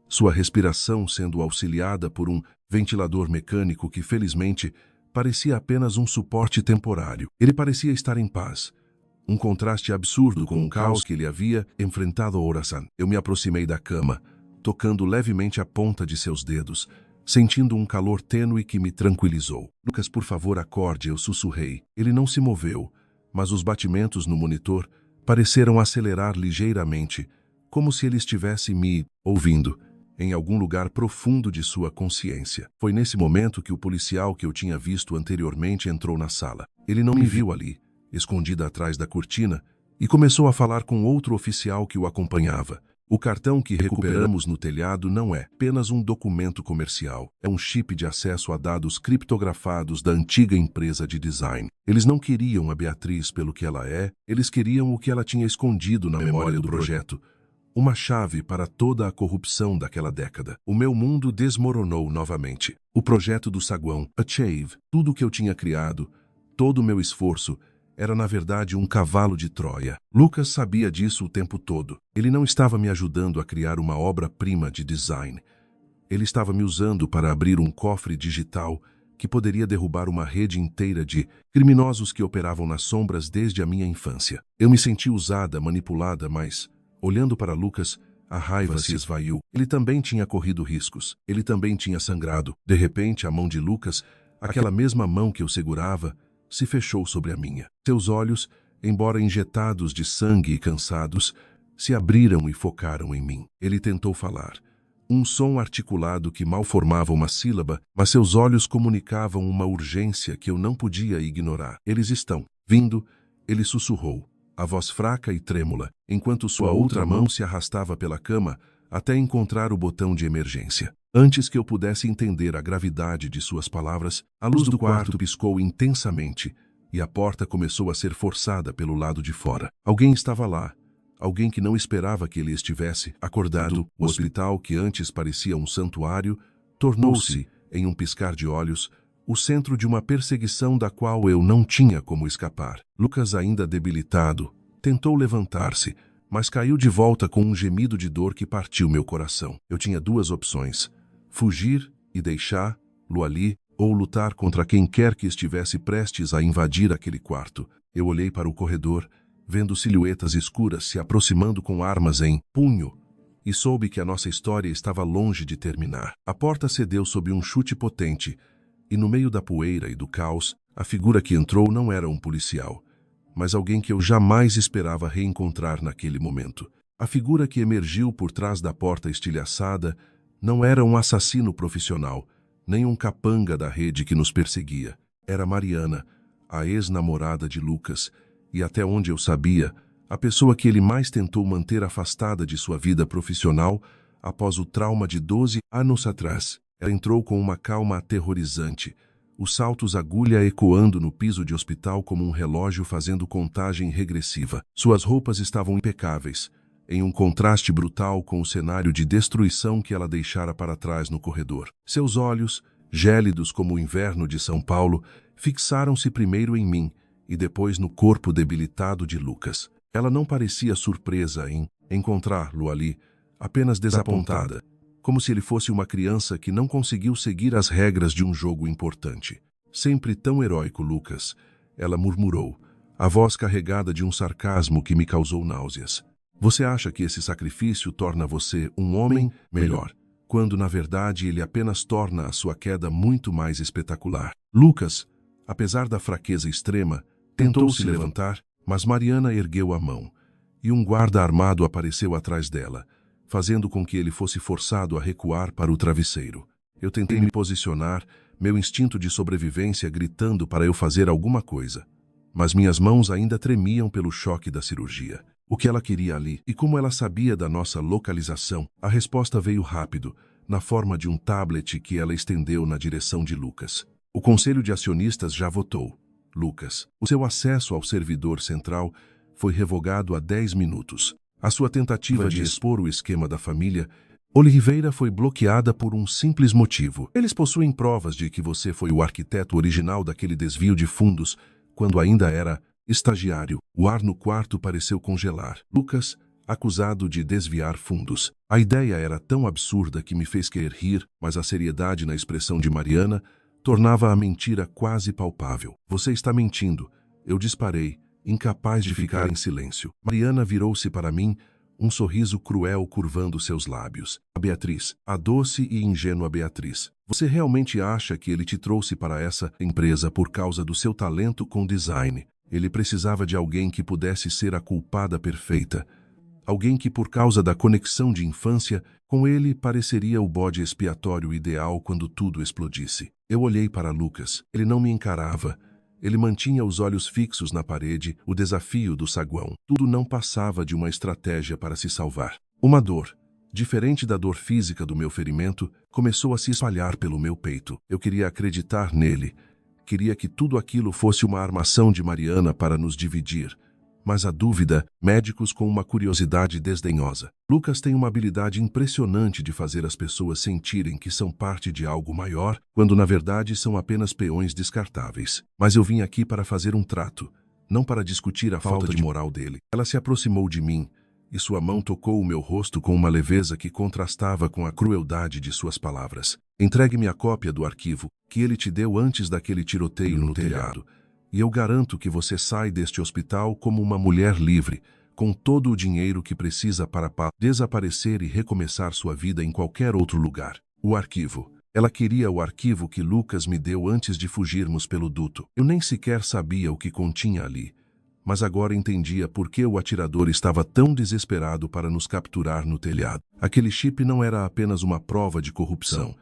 sua respiração sendo auxiliada por um ventilador mecânico que, felizmente, parecia apenas um suporte temporário. Ele parecia estar em paz, um contraste absurdo com o caos que ele havia enfrentado a Orasan. Eu me aproximei da cama, tocando levemente a ponta de seus dedos, sentindo um calor tênue que me tranquilizou. Lucas, por favor, acorde, eu sussurrei. Ele não se moveu, mas os batimentos no monitor pareceram acelerar ligeiramente, como se ele estivesse me ouvindo, em algum lugar profundo de sua consciência. Foi nesse momento que o policial que eu tinha visto anteriormente entrou na sala. Ele não me viu ali, escondida atrás da cortina, e começou a falar com outro oficial que o acompanhava. O cartão que recuperamos no telhado não é apenas um documento comercial, é um chip de acesso a dados criptografados da antiga empresa de design. Eles não queriam a Beatriz pelo que ela é, eles queriam o que ela tinha escondido na memória do projeto. Uma chave para toda a corrupção daquela década. O meu mundo desmoronou novamente. O projeto do saguão, Achieve, tudo o que eu tinha criado, todo o meu esforço, era na verdade um cavalo de Troia. Lucas sabia disso o tempo todo. Ele não estava me ajudando a criar uma obra-prima de design. Ele estava me usando para abrir um cofre digital que poderia derrubar uma rede inteira de criminosos que operavam nas sombras desde a minha infância. Eu me senti usada, manipulada, mas, olhando para Lucas, a raiva se esvaiu. Ele também tinha corrido riscos. Ele também tinha sangrado. De repente, a mão de Lucas, aquela mesma mão que eu segurava, se fechou sobre a minha. Seus olhos, embora injetados de sangue e cansados, se abriram e focaram em mim. Ele tentou falar. Um som articulado que mal formava uma sílaba, mas seus olhos comunicavam uma urgência que eu não podia ignorar. Eles estão vindo, ele sussurrou, a voz fraca e trêmula, enquanto sua outra mão se arrastava pela cama até encontrar o botão de emergência. Antes que eu pudesse entender a gravidade de suas palavras, a luz do quarto piscou intensamente e a porta começou a ser forçada pelo lado de fora. Alguém estava lá. Alguém que não esperava que ele estivesse acordado. O hospital, que antes parecia um santuário, tornou-se, em um piscar de olhos, o centro de uma perseguição da qual eu não tinha como escapar. Lucas, ainda debilitado, tentou levantar-se, mas caiu de volta com um gemido de dor que partiu meu coração. Eu tinha duas opções: fugir e deixá-lo ali, ou lutar contra quem quer que estivesse prestes a invadir aquele quarto. Eu olhei para o corredor, vendo silhuetas escuras se aproximando com armas em punho, e soube que a nossa história estava longe de terminar. A porta cedeu sob um chute potente, e no meio da poeira e do caos, a figura que entrou não era um policial, mas alguém que eu jamais esperava reencontrar naquele momento. A figura que emergiu por trás da porta estilhaçada não era um assassino profissional, nem um capanga da rede que nos perseguia. Era Mariana, a ex-namorada de Lucas, e até onde eu sabia, a pessoa que ele mais tentou manter afastada de sua vida profissional após o trauma de 12 anos atrás. Ela entrou com uma calma aterrorizante, os saltos agulha ecoando no piso de hospital como um relógio fazendo contagem regressiva. Suas roupas estavam impecáveis, em um contraste brutal com o cenário de destruição que ela deixara para trás no corredor. Seus olhos, gélidos como o inverno de São Paulo, fixaram-se primeiro em mim e depois no corpo debilitado de Lucas. Ela não parecia surpresa em encontrá-lo ali, apenas desapontada, como se ele fosse uma criança que não conseguiu seguir as regras de um jogo importante. Sempre tão heróico, Lucas, ela murmurou, a voz carregada de um sarcasmo que me causou náuseas. Você acha que esse sacrifício torna você um homem melhor, quando na verdade ele apenas torna a sua queda muito mais espetacular. Lucas, apesar da fraqueza extrema, tentou se levantar, mas Mariana ergueu a mão, e um guarda armado apareceu atrás dela, fazendo com que ele fosse forçado a recuar para o travesseiro. Eu tentei me posicionar, meu instinto de sobrevivência gritando para eu fazer alguma coisa, mas minhas mãos ainda tremiam pelo choque da cirurgia. O que ela queria ali, e como ela sabia da nossa localização, a resposta veio rápido, na forma de um tablet que ela estendeu na direção de Lucas. O Conselho de Acionistas já votou. Lucas, o seu acesso ao servidor central foi revogado há 10 minutos. A sua tentativa de expor o esquema da família Oliveira foi bloqueada por um simples motivo. Eles possuem provas de que você foi o arquiteto original daquele desvio de fundos, quando ainda era estagiário. O ar no quarto pareceu congelar. Lucas, acusado de desviar fundos. A ideia era tão absurda que me fez querer rir, mas a seriedade na expressão de Mariana tornava a mentira quase palpável. Você está mentindo. Eu disparei, incapaz de ficar em silêncio. Mariana virou-se para mim, um sorriso cruel curvando seus lábios. A Beatriz, a doce e ingênua Beatriz. Você realmente acha que ele te trouxe para essa empresa por causa do seu talento com design? Ele precisava de alguém que pudesse ser a culpada perfeita. Alguém que, por causa da conexão de infância, com ele pareceria o bode expiatório ideal quando tudo explodisse. Eu olhei para Lucas. Ele não me encarava. Ele mantinha os olhos fixos na parede, o desafio do saguão. Tudo não passava de uma estratégia para se salvar. Uma dor, diferente da dor física do meu ferimento, começou a se espalhar pelo meu peito. Eu queria acreditar nele. Queria que tudo aquilo fosse uma armação de Mariana para nos dividir. Mas a dúvida, médicos com uma curiosidade desdenhosa. Lucas tem uma habilidade impressionante de fazer as pessoas sentirem que são parte de algo maior, quando na verdade são apenas peões descartáveis. Mas eu vim aqui para fazer um trato, não para discutir a falta de moral dele. Ela se aproximou de mim, e sua mão tocou o meu rosto com uma leveza que contrastava com a crueldade de suas palavras. Entregue-me a cópia do arquivo que ele te deu antes daquele tiroteio no telhado. E eu garanto que você sai deste hospital como uma mulher livre, com todo o dinheiro que precisa para desaparecer e recomeçar sua vida em qualquer outro lugar. O arquivo. Ela queria o arquivo que Lucas me deu antes de fugirmos pelo duto. Eu nem sequer sabia o que continha ali, mas agora entendia por que o atirador estava tão desesperado para nos capturar no telhado. Aquele chip não era apenas uma prova de corrupção.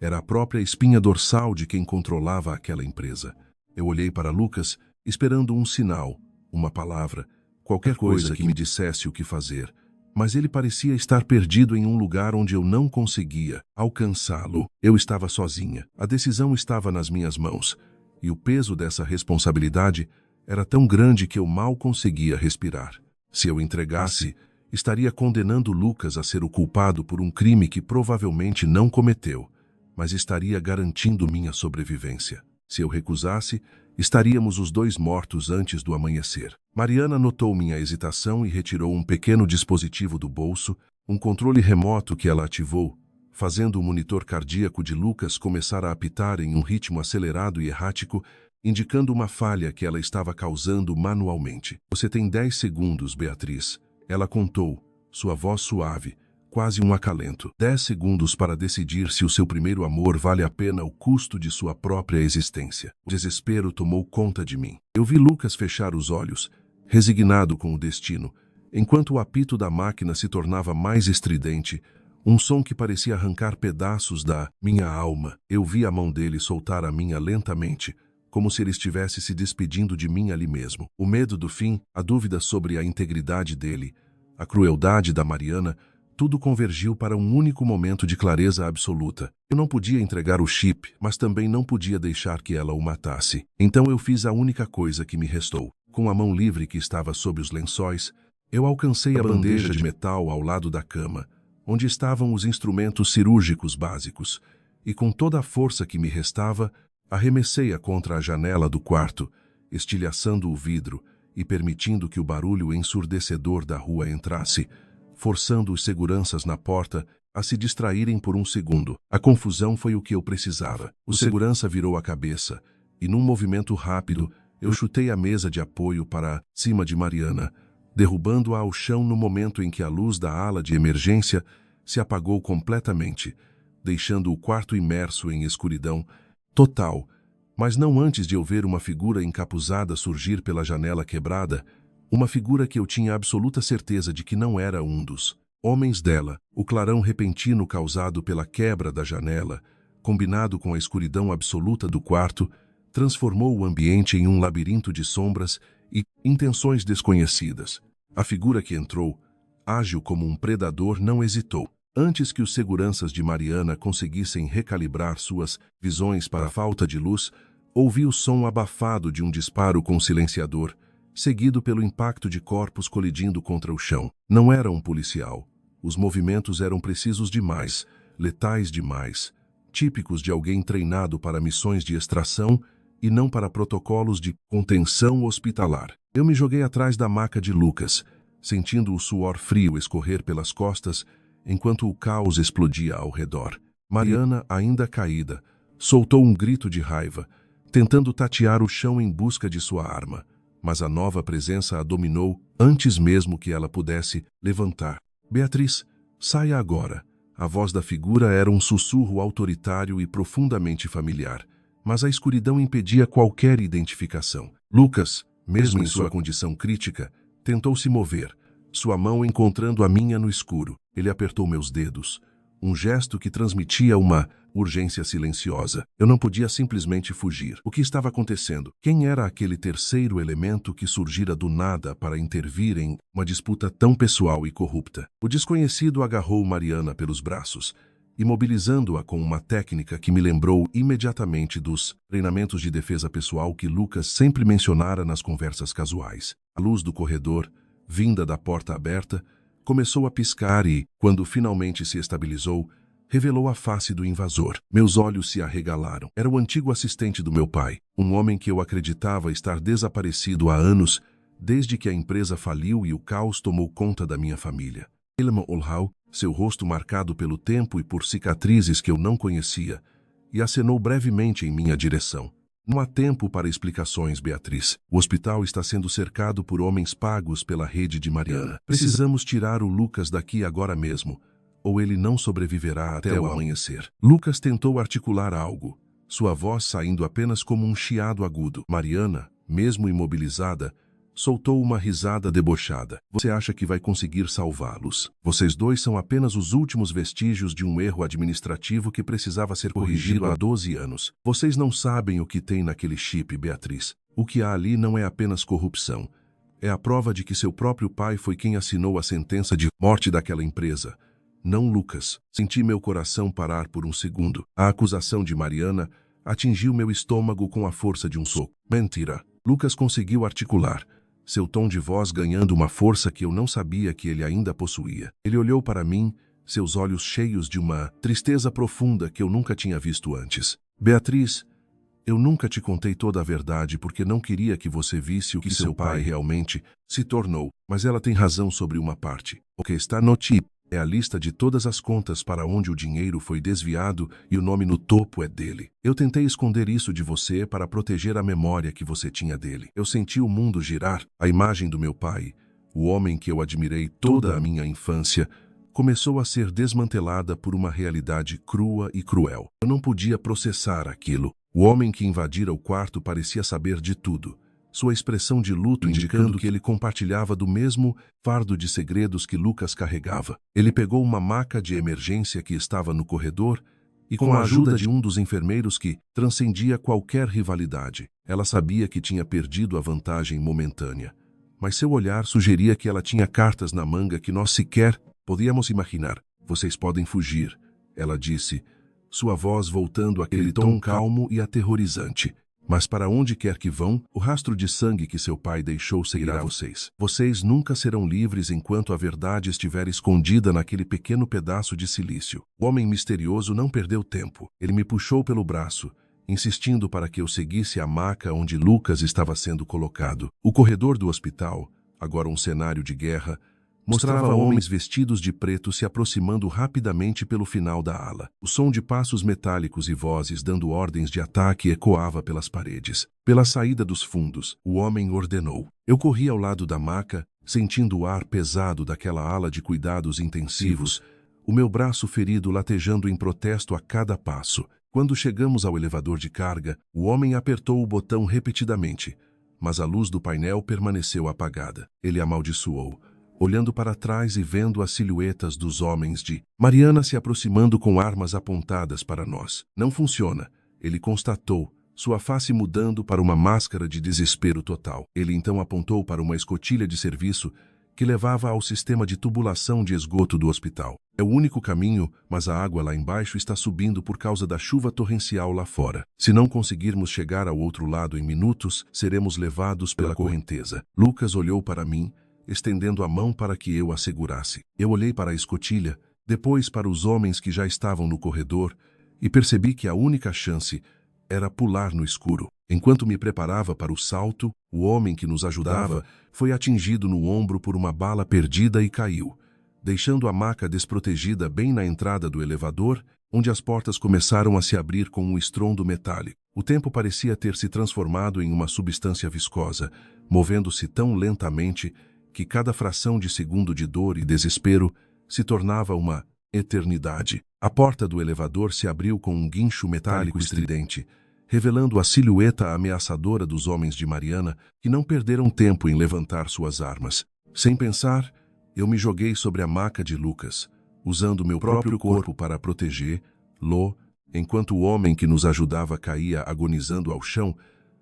Era a própria espinha dorsal de quem controlava aquela empresa. Eu olhei para Lucas, esperando um sinal, uma palavra, qualquer coisa que me dissesse o que fazer. Mas ele parecia estar perdido em um lugar onde eu não conseguia alcançá-lo. Eu estava sozinha. A decisão estava nas minhas mãos. E o peso dessa responsabilidade era tão grande que eu mal conseguia respirar. Se eu entregasse, estaria condenando Lucas a ser o culpado por um crime que provavelmente não cometeu, mas estaria garantindo minha sobrevivência. Se eu recusasse, estaríamos os dois mortos antes do amanhecer. Mariana notou minha hesitação e retirou um pequeno dispositivo do bolso, um controle remoto que ela ativou, fazendo o monitor cardíaco de Lucas começar a apitar em um ritmo acelerado e errático, indicando uma falha que ela estava causando manualmente. Você tem 10 segundos, Beatriz. Ela contou, sua voz suave, quase um acalento. 10 segundos para decidir se o seu primeiro amor vale a pena o custo de sua própria existência. O desespero tomou conta de mim. Eu vi Lucas fechar os olhos, resignado com o destino, enquanto o apito da máquina se tornava mais estridente, um som que parecia arrancar pedaços da minha alma. Eu vi a mão dele soltar a minha lentamente, como se ele estivesse se despedindo de mim ali mesmo. O medo do fim, a dúvida sobre a integridade dele, a crueldade da Mariana, tudo convergiu para um único momento de clareza absoluta. Eu não podia entregar o chip, mas também não podia deixar que ela o matasse. Então eu fiz a única coisa que me restou. Com a mão livre que estava sob os lençóis, eu alcancei a bandeja de metal ao lado da cama, onde estavam os instrumentos cirúrgicos básicos, e com toda a força que me restava, arremessei-a contra a janela do quarto, estilhaçando o vidro e permitindo que o barulho ensurdecedor da rua entrasse, forçando os seguranças na porta a se distraírem por um segundo. A confusão foi o que eu precisava. O segurança virou a cabeça e, num movimento rápido, eu chutei a mesa de apoio para cima de Mariana, derrubando-a ao chão no momento em que a luz da ala de emergência se apagou completamente, deixando o quarto imerso em escuridão total, mas não antes de eu ver uma figura encapuzada surgir pela janela quebrada, uma figura que eu tinha absoluta certeza de que não era um dos homens dela. O clarão repentino causado pela quebra da janela, combinado com a escuridão absoluta do quarto, transformou o ambiente em um labirinto de sombras e intenções desconhecidas. A figura que entrou, ágil como um predador, não hesitou. Antes que os seguranças de Mariana conseguissem recalibrar suas visões para a falta de luz, ouvi o som abafado de um disparo com silenciador, seguido pelo impacto de corpos colidindo contra o chão. Não era um policial. Os movimentos eram precisos demais, letais demais, típicos de alguém treinado para missões de extração e não para protocolos de contenção hospitalar. Eu me joguei atrás da maca de Lucas, sentindo o suor frio escorrer pelas costas, enquanto o caos explodia ao redor. Mariana, ainda caída, soltou um grito de raiva, tentando tatear o chão em busca de sua arma, mas a nova presença a dominou antes mesmo que ela pudesse levantar. Beatriz, saia agora. A voz da figura era um sussurro autoritário e profundamente familiar, mas a escuridão impedia qualquer identificação. Lucas, mesmo em sua condição crítica, tentou se mover, sua mão encontrando a minha no escuro. Ele apertou meus dedos, um gesto que transmitia uma urgência silenciosa. Eu não podia simplesmente fugir. O que estava acontecendo? Quem era aquele terceiro elemento que surgira do nada para intervir em uma disputa tão pessoal e corrupta? O desconhecido agarrou Mariana pelos braços, imobilizando-a com uma técnica que me lembrou imediatamente dos treinamentos de defesa pessoal que Lucas sempre mencionara nas conversas casuais. A luz do corredor, vinda da porta aberta, começou a piscar e, quando finalmente se estabilizou, revelou a face do invasor. Meus olhos se arregalaram. Era o antigo assistente do meu pai, um homem que eu acreditava estar desaparecido há anos, desde que a empresa faliu e o caos tomou conta da minha família. Ilma Olhau, seu rosto marcado pelo tempo e por cicatrizes que eu não conhecia, e acenou brevemente em minha direção. Não há tempo para explicações, Beatriz. O hospital está sendo cercado por homens pagos pela rede de Mariana. Precisamos tirar o Lucas daqui agora mesmo, ou ele não sobreviverá até o amanhecer. Lucas tentou articular algo, sua voz saindo apenas como um chiado agudo. Mariana, mesmo imobilizada, Soltou uma risada debochada. Você acha que vai conseguir salvá-los? Vocês dois são apenas os últimos vestígios de um erro administrativo que precisava ser corrigido há 12 anos. Vocês não sabem o que tem naquele chip, Beatriz. O que há ali não é apenas corrupção. É a prova de que seu próprio pai foi quem assinou a sentença de morte daquela empresa. Não Lucas. Senti meu coração parar por um segundo. A acusação de Mariana atingiu meu estômago com a força de um soco. Mentira. Lucas conseguiu articular, seu tom de voz ganhando uma força que eu não sabia que ele ainda possuía. Ele olhou para mim, seus olhos cheios de uma tristeza profunda que eu nunca tinha visto antes. Beatriz, eu nunca te contei toda a verdade porque não queria que você visse o que seu pai realmente se tornou. Mas ela tem razão sobre uma parte. O que está no chip é a lista de todas as contas para onde o dinheiro foi desviado e o nome no topo é dele. Eu tentei esconder isso de você para proteger a memória que você tinha dele. Eu senti o mundo girar. A imagem do meu pai, o homem que eu admirei toda a minha infância, começou a ser desmantelada por uma realidade crua e cruel. Eu não podia processar aquilo. O homem que invadira o quarto parecia saber de tudo. Sua expressão de luto indicando que ele compartilhava do mesmo fardo de segredos que Lucas carregava. Ele pegou uma maca de emergência que estava no corredor e, com a ajuda de um dos enfermeiros que transcendia qualquer rivalidade, ela sabia que tinha perdido a vantagem momentânea. Mas seu olhar sugeria que ela tinha cartas na manga que nós sequer podíamos imaginar. Vocês podem fugir, ela disse, sua voz voltando àquele tom calmo e aterrorizante. Mas para onde quer que vão, o rastro de sangue que seu pai deixou seguirá vocês. Vocês nunca serão livres enquanto a verdade estiver escondida naquele pequeno pedaço de silício. O homem misterioso não perdeu tempo. Ele me puxou pelo braço, insistindo para que eu seguisse a maca onde Lucas estava sendo colocado. O corredor do hospital, agora um cenário de guerra, mostrava homens vestidos de preto se aproximando rapidamente pelo final da ala. O som de passos metálicos e vozes dando ordens de ataque ecoava pelas paredes. Pela saída dos fundos, o homem ordenou. Eu corri ao lado da maca, sentindo o ar pesado daquela ala de cuidados intensivos, o meu braço ferido latejando em protesto a cada passo. Quando chegamos ao elevador de carga, o homem apertou o botão repetidamente, mas a luz do painel permaneceu apagada. Ele amaldiçoou, olhando para trás e vendo as silhuetas dos homens de Mariana se aproximando com armas apontadas para nós. Não funciona, ele constatou, sua face mudando para uma máscara de desespero total. Ele então apontou para uma escotilha de serviço que levava ao sistema de tubulação de esgoto do hospital. É o único caminho, mas a água lá embaixo está subindo por causa da chuva torrencial lá fora. Se não conseguirmos chegar ao outro lado em minutos, seremos levados pela correnteza. Lucas olhou para mim, estendendo a mão para que eu a segurasse. Eu olhei para a escotilha, depois para os homens que já estavam no corredor, e percebi que a única chance era pular no escuro. Enquanto me preparava para o salto, o homem que nos ajudava foi atingido no ombro por uma bala perdida e caiu, deixando a maca desprotegida bem na entrada do elevador, onde as portas começaram a se abrir com um estrondo metálico. O tempo parecia ter se transformado em uma substância viscosa, movendo-se tão lentamente que cada fração de segundo de dor e desespero se tornava uma eternidade. A porta do elevador se abriu com um guincho metálico estridente, revelando a silhueta ameaçadora dos homens de Mariana, que não perderam tempo em levantar suas armas. Sem pensar, eu me joguei sobre a maca de Lucas, usando meu próprio corpo para protegê-lo, enquanto o homem que nos ajudava caía agonizando ao chão,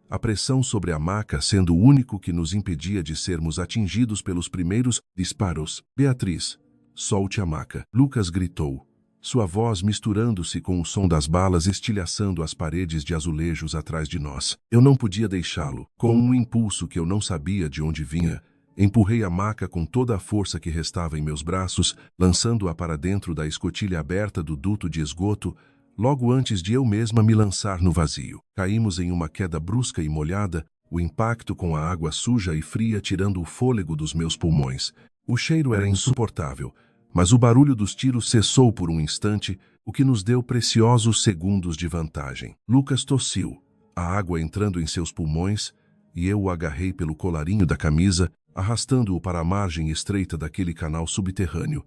a pressão sobre a maca sendo o único que nos impedia de sermos atingidos pelos primeiros disparos. Beatriz, solte a maca. Lucas gritou, sua voz misturando-se com o som das balas estilhaçando as paredes de azulejos atrás de nós. Eu não podia deixá-lo. Com um impulso que eu não sabia de onde vinha, empurrei a maca com toda a força que restava em meus braços, lançando-a para dentro da escotilha aberta do duto de esgoto, logo antes de eu mesma me lançar no vazio. Caímos em uma queda brusca e molhada, o impacto com a água suja e fria tirando o fôlego dos meus pulmões. O cheiro era insuportável, mas o barulho dos tiros cessou por um instante, o que nos deu preciosos segundos de vantagem. Lucas tossiu, a água entrando em seus pulmões, e eu o agarrei pelo colarinho da camisa, arrastando-o para a margem estreita daquele canal subterrâneo,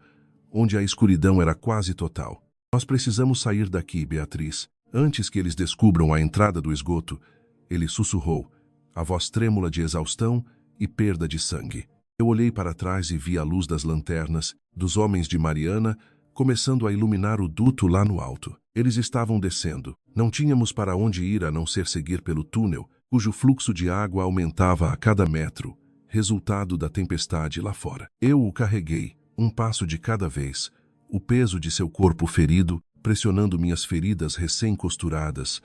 onde a escuridão era quase total. Nós precisamos sair daqui, Beatriz, antes que eles descubram a entrada do esgoto, ele sussurrou, a voz trêmula de exaustão e perda de sangue. Eu olhei para trás e vi a luz das lanternas, dos homens de Mariana, começando a iluminar o duto lá no alto. Eles estavam descendo. Não tínhamos para onde ir a não ser seguir pelo túnel, cujo fluxo de água aumentava a cada metro, resultado da tempestade lá fora. Eu o carreguei, um passo de cada vez, o peso de seu corpo ferido, pressionando minhas feridas recém-costuradas,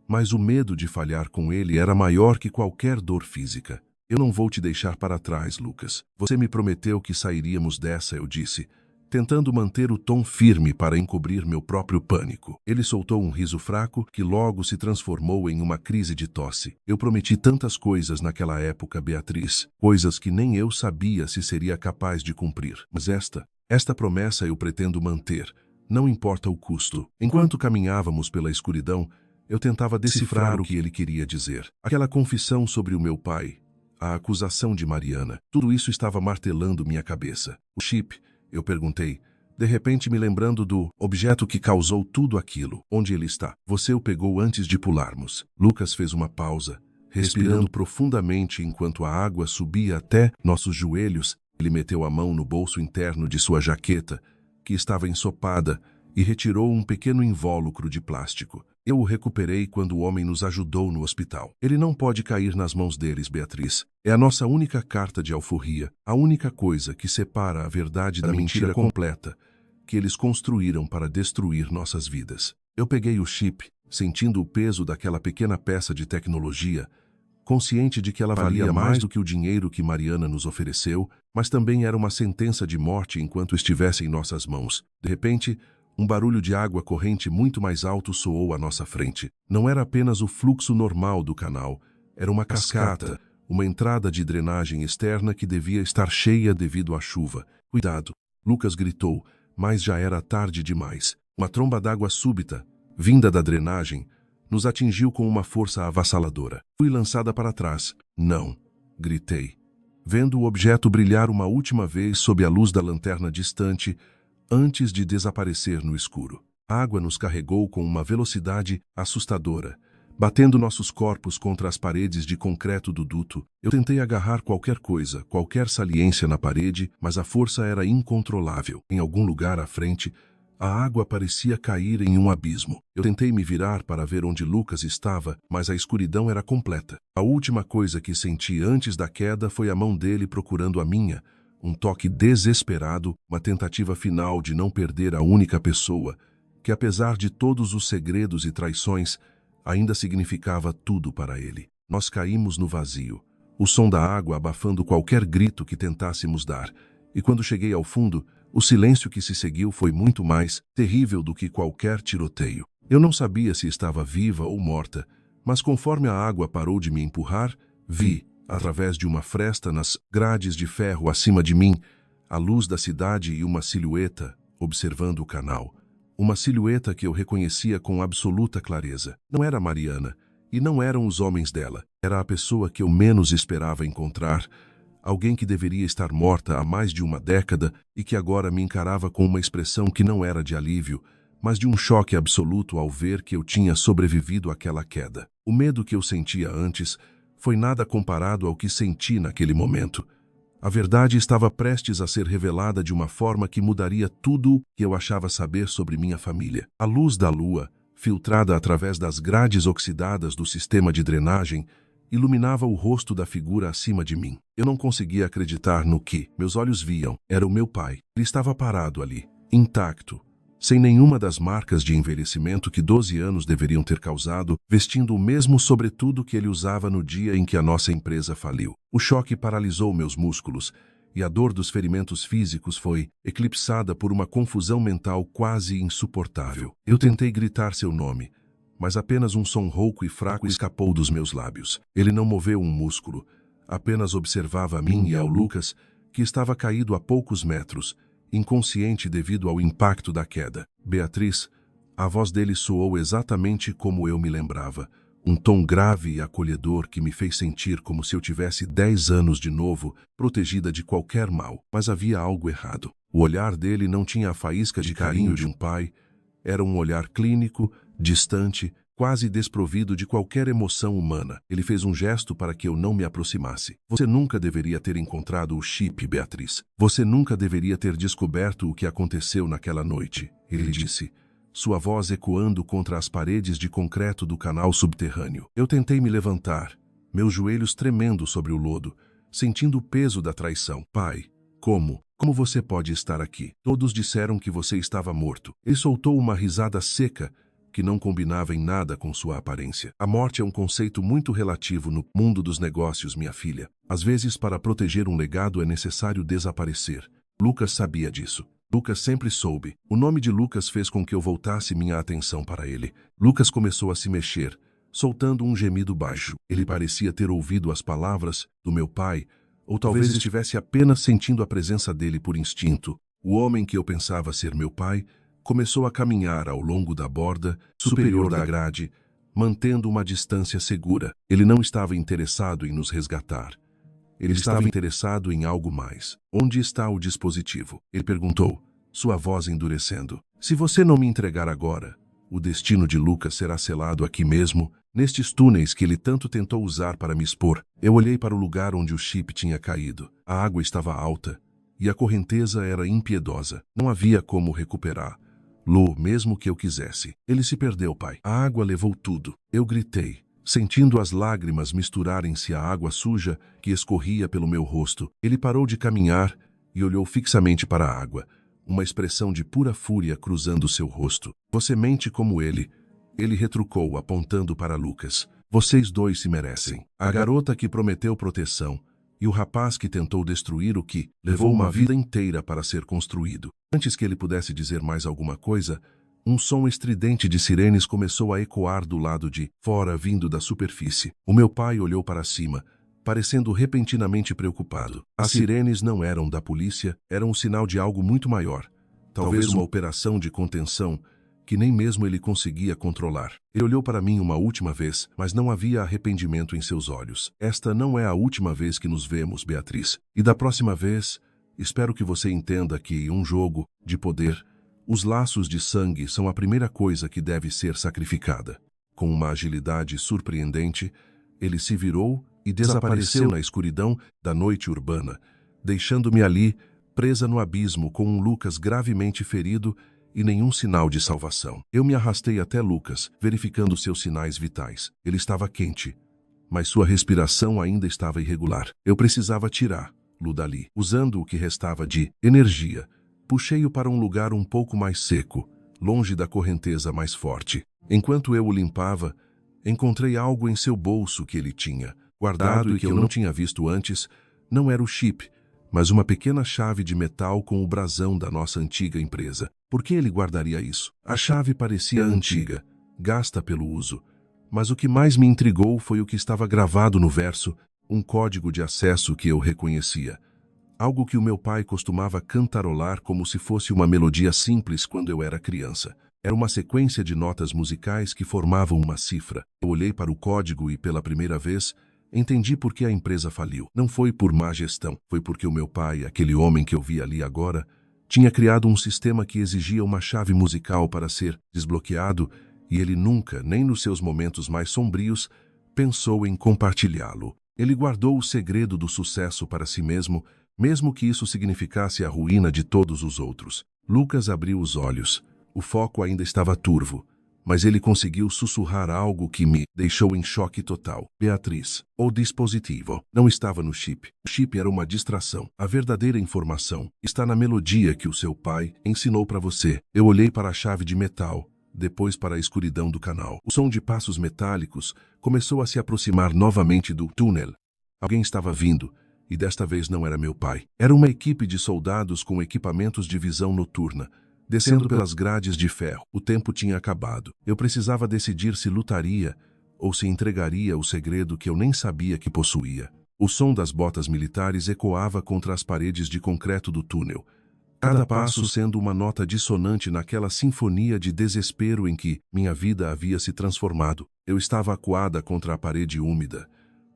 mas o medo de falhar com ele era maior que qualquer dor física. Eu não vou te deixar para trás, Lucas. Você me prometeu que sairíamos dessa, eu disse, tentando manter o tom firme para encobrir meu próprio pânico. Ele soltou um riso fraco que logo se transformou em uma crise de tosse. Eu prometi tantas coisas naquela época, Beatriz, coisas que nem eu sabia se seria capaz de cumprir. Mas esta promessa eu pretendo manter, não importa o custo. Enquanto caminhávamos pela escuridão, eu tentava decifrar o que ele queria dizer. Aquela confissão sobre o meu pai, a acusação de Mariana, tudo isso estava martelando minha cabeça. O chip, eu perguntei, de repente me lembrando do objeto que causou tudo aquilo. Onde ele está? Você o pegou antes de pularmos. Lucas fez uma pausa, respirando profundamente enquanto a água subia até nossos joelhos. Ele meteu a mão no bolso interno de sua jaqueta, que estava ensopada, e retirou um pequeno invólucro de plástico. Eu o recuperei quando o homem nos ajudou no hospital. Ele não pode cair nas mãos deles, Beatriz. É a nossa única carta de alforria, a única coisa que separa a verdade da mentira completa que eles construíram para destruir nossas vidas. Eu peguei o chip, sentindo o peso daquela pequena peça de tecnologia, consciente de que ela valia mais do que o dinheiro que Mariana nos ofereceu, mas também era uma sentença de morte enquanto estivesse em nossas mãos. De repente, um barulho de água corrente muito mais alto soou à nossa frente. Não era apenas o fluxo normal do canal, era uma cascata, uma entrada de drenagem externa que devia estar cheia devido à chuva. Cuidado! Lucas gritou, mas já era tarde demais. Uma tromba d'água súbita, vinda da drenagem, nos atingiu com uma força avassaladora. Fui lançada para trás. Não! Gritei, vendo o objeto brilhar uma última vez sob a luz da lanterna distante, antes de desaparecer no escuro. A água nos carregou com uma velocidade assustadora, batendo nossos corpos contra as paredes de concreto do duto. Eu tentei agarrar qualquer coisa, qualquer saliência na parede, mas a força era incontrolável. Em algum lugar à frente, a água parecia cair em um abismo. Eu tentei me virar para ver onde Lucas estava, mas a escuridão era completa. A última coisa que senti antes da queda foi a mão dele procurando a minha, um toque desesperado, uma tentativa final de não perder a única pessoa, que apesar de todos os segredos e traições, ainda significava tudo para ele. Nós caímos no vazio, o som da água abafando qualquer grito que tentássemos dar, e quando cheguei ao fundo, o silêncio que se seguiu foi muito mais terrível do que qualquer tiroteio. Eu não sabia se estava viva ou morta, mas conforme a água parou de me empurrar, vi, através de uma fresta nas grades de ferro acima de mim, a luz da cidade e uma silhueta observando o canal. Uma silhueta que eu reconhecia com absoluta clareza. Não era Mariana, e não eram os homens dela. Era a pessoa que eu menos esperava encontrar, alguém que deveria estar morta há mais de uma década e que agora me encarava com uma expressão que não era de alívio, mas de um choque absoluto ao ver que eu tinha sobrevivido àquela queda. O medo que eu sentia antes foi nada comparado ao que senti naquele momento. A verdade estava prestes a ser revelada de uma forma que mudaria tudo que eu achava saber sobre minha família. A luz da lua, filtrada através das grades oxidadas do sistema de drenagem, iluminava o rosto da figura acima de mim. Eu não conseguia acreditar no que meus olhos viam. Era o meu pai. Ele estava parado ali, intacto, sem nenhuma das marcas de envelhecimento que 12 anos deveriam ter causado, vestindo o mesmo sobretudo que ele usava no dia em que a nossa empresa faliu. O choque paralisou meus músculos, e a dor dos ferimentos físicos foi eclipsada por uma confusão mental quase insuportável. Eu tentei gritar seu nome, mas apenas um som rouco e fraco escapou dos meus lábios. Ele não moveu um músculo, apenas observava a mim e ao Lucas, que estava caído a poucos metros, inconsciente devido ao impacto da queda. Beatriz, a voz dele soou exatamente como eu me lembrava, um tom grave e acolhedor que me fez sentir como se eu tivesse 10 anos de novo, protegida de qualquer mal. Mas havia algo errado. O olhar dele não tinha a faísca de carinho de um pai, era um olhar clínico, distante, quase desprovido de qualquer emoção humana. Ele fez um gesto para que eu não me aproximasse. Você nunca deveria ter encontrado o chip, Beatriz. Você nunca deveria ter descoberto o que aconteceu naquela noite, ele disse, sua voz ecoando contra as paredes de concreto do canal subterrâneo. Eu tentei me levantar, meus joelhos tremendo sobre o lodo, sentindo o peso da traição. Pai, como? Como você pode estar aqui? Todos disseram que você estava morto. Ele soltou uma risada seca, que não combinava em nada com sua aparência. A morte é um conceito muito relativo no mundo dos negócios, minha filha. Às vezes, para proteger um legado é necessário desaparecer. Lucas sabia disso. Lucas sempre soube. O nome de Lucas fez com que eu voltasse minha atenção para ele. Lucas começou a se mexer, soltando um gemido baixo. Ele parecia ter ouvido as palavras do meu pai, ou talvez estivesse apenas sentindo a presença dele por instinto. O homem que eu pensava ser meu pai começou a caminhar ao longo da borda superior da grade, mantendo uma distância segura. Ele não estava interessado em nos resgatar. Ele estava interessado em algo mais. Onde está o dispositivo? Ele perguntou, sua voz endurecendo. Se você não me entregar agora, o destino de Lucas será selado aqui mesmo, nestes túneis que ele tanto tentou usar para me expor. Eu olhei para o lugar onde o chip tinha caído. A água estava alta e a correnteza era impiedosa. Não havia como recuperar. Lu, mesmo que eu quisesse. Ele se perdeu, pai. A água levou tudo. Eu gritei, sentindo as lágrimas misturarem-se à água suja que escorria pelo meu rosto. Ele parou de caminhar e olhou fixamente para a água, uma expressão de pura fúria cruzando seu rosto. Você mente como ele retrucou, apontando para Lucas. Vocês dois se merecem. A garota que prometeu proteção e o rapaz que tentou destruir o que levou uma vida inteira para ser construído. Antes que ele pudesse dizer mais alguma coisa, um som estridente de sirenes começou a ecoar do lado de fora, vindo da superfície. O meu pai olhou para cima, parecendo repentinamente preocupado. As sirenes não eram da polícia, eram um sinal de algo muito maior. Talvez uma operação de contenção que nem mesmo ele conseguia controlar. Ele olhou para mim uma última vez, mas não havia arrependimento em seus olhos. Esta não é a última vez que nos vemos, Beatriz. E da próxima vez, espero que você entenda que, em um jogo de poder, os laços de sangue são a primeira coisa que deve ser sacrificada. Com uma agilidade surpreendente, ele se virou e desapareceu na escuridão da noite urbana, deixando-me ali, presa no abismo com um Lucas gravemente ferido e nenhum sinal de salvação. Eu me arrastei até Lucas, verificando seus sinais vitais. Ele estava quente, mas sua respiração ainda estava irregular. Eu precisava tirá-lo dali. Usando o que restava de energia, puxei-o para um lugar um pouco mais seco, longe da correnteza mais forte. Enquanto eu o limpava, encontrei algo em seu bolso que ele tinha, guardado e que eu não tinha visto antes. Não era o chip, mas uma pequena chave de metal com o brasão da nossa antiga empresa. Por que ele guardaria isso? A chave parecia antiga, gasta pelo uso. Mas o que mais me intrigou foi o que estava gravado no verso, um código de acesso que eu reconhecia. Algo que o meu pai costumava cantarolar como se fosse uma melodia simples quando eu era criança. Era uma sequência de notas musicais que formavam uma cifra. Eu olhei para o código e, pela primeira vez, entendi por que a empresa faliu. Não foi por má gestão, foi porque o meu pai, aquele homem que eu vi ali agora, tinha criado um sistema que exigia uma chave musical para ser desbloqueado e ele nunca, nem nos seus momentos mais sombrios, pensou em compartilhá-lo. Ele guardou o segredo do sucesso para si mesmo, mesmo que isso significasse a ruína de todos os outros. Lucas abriu os olhos. O foco ainda estava turvo, mas ele conseguiu sussurrar algo que me deixou em choque total. Beatriz, o dispositivo não estava no chip. O chip era uma distração. A verdadeira informação está na melodia que o seu pai ensinou para você. Eu olhei para a chave de metal, depois para a escuridão do canal. O som de passos metálicos começou a se aproximar novamente do túnel. Alguém estava vindo, e desta vez não era meu pai. Era uma equipe de soldados com equipamentos de visão noturna, descendo pelas grades de ferro. O tempo tinha acabado. Eu precisava decidir se lutaria ou se entregaria o segredo que eu nem sabia que possuía. O som das botas militares ecoava contra as paredes de concreto do túnel, cada passo sendo uma nota dissonante naquela sinfonia de desespero em que minha vida havia se transformado. Eu estava acuada contra a parede úmida,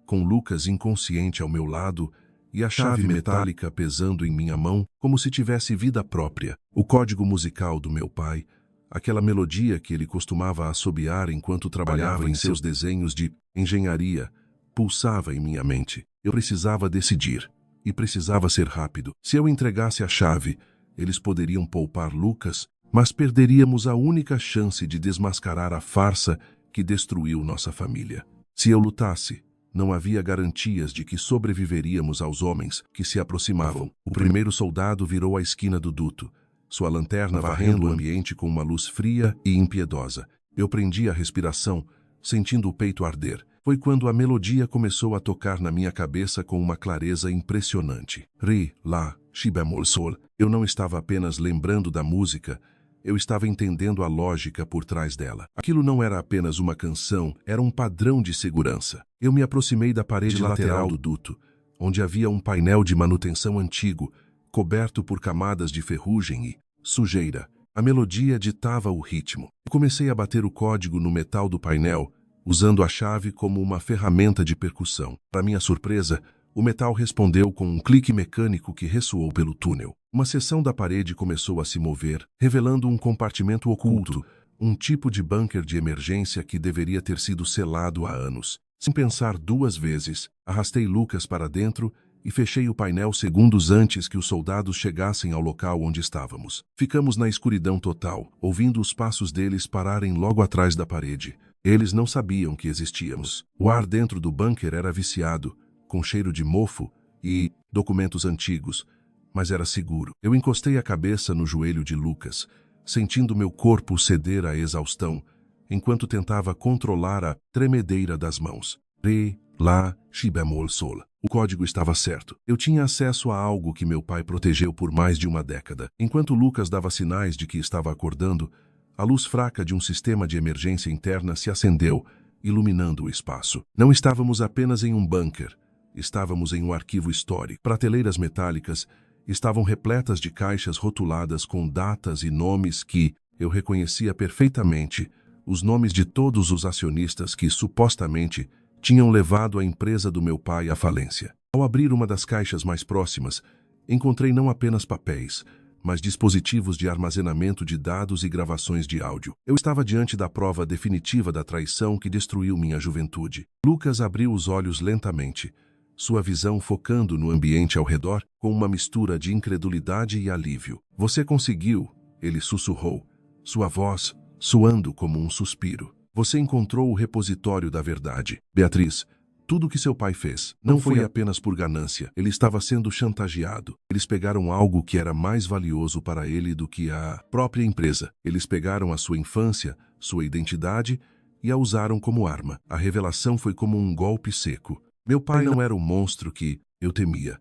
com Lucas inconsciente ao meu lado e a chave metálica pesando em minha mão como se tivesse vida própria. O código musical do meu pai Aquela melodia que ele costumava assobiar enquanto trabalhava em seus desenhos de engenharia pulsava em minha mente. Eu precisava decidir, e precisava ser rápido. Se eu entregasse a chave, eles poderiam poupar Lucas, mas perderíamos a única chance de desmascarar a farsa que destruiu nossa família. Se eu lutasse, não havia garantias de que sobreviveríamos aos homens que se aproximavam. O primeiro soldado virou a esquina do duto, sua lanterna varrendo o ambiente com uma luz fria e impiedosa. Eu prendi a respiração, sentindo o peito arder. Foi quando a melodia começou a tocar na minha cabeça com uma clareza impressionante. Ri, lá, si bemol sol. Eu não estava apenas lembrando da música, eu estava entendendo a lógica por trás dela. Aquilo não era apenas uma canção, era um padrão de segurança. Eu me aproximei da parede lateral do duto, onde havia um painel de manutenção antigo, coberto por camadas de ferrugem e sujeira. A melodia ditava o ritmo. Eu comecei a bater o código no metal do painel, usando a chave como uma ferramenta de percussão. Para minha surpresa, o metal respondeu com um clique mecânico que ressoou pelo túnel. Uma seção da parede começou a se mover, revelando um compartimento oculto, um tipo de bunker de emergência que deveria ter sido selado há anos. Sem pensar duas vezes, arrastei Lucas para dentro e fechei o painel segundos antes que os soldados chegassem ao local onde estávamos. Ficamos na escuridão total, ouvindo os passos deles pararem logo atrás da parede. Eles não sabiam que existíamos. O ar dentro do bunker era viciado, com cheiro de mofo e documentos antigos, mas era seguro. Eu encostei a cabeça no joelho de Lucas, sentindo meu corpo ceder à exaustão, enquanto tentava controlar a tremedeira das mãos. Re, lá, si bemol sol. O código estava certo. Eu tinha acesso a algo que meu pai protegeu por mais de uma década. Enquanto Lucas dava sinais de que estava acordando, a luz fraca de um sistema de emergência interna se acendeu, iluminando o espaço. Não estávamos apenas em um bunker. Estávamos em um arquivo histórico. Prateleiras metálicas estavam repletas de caixas rotuladas com datas e nomes que eu reconhecia perfeitamente, os nomes de todos os acionistas que, supostamente, tinham levado a empresa do meu pai à falência. Ao abrir uma das caixas mais próximas, encontrei não apenas papéis, mas dispositivos de armazenamento de dados e gravações de áudio. Eu estava diante da prova definitiva da traição que destruiu minha juventude. Lucas abriu os olhos lentamente, sua visão focando no ambiente ao redor com uma mistura de incredulidade e alívio. Você conseguiu, ele sussurrou, sua voz soando como um suspiro. Você encontrou o repositório da verdade. Beatriz, tudo o que seu pai fez não foi apenas por ganância. Ele estava sendo chantageado. Eles pegaram algo que era mais valioso para ele do que a própria empresa. Eles pegaram a sua infância, sua identidade e a usaram como arma. A revelação foi como um golpe seco. Meu pai não era o monstro que eu temia.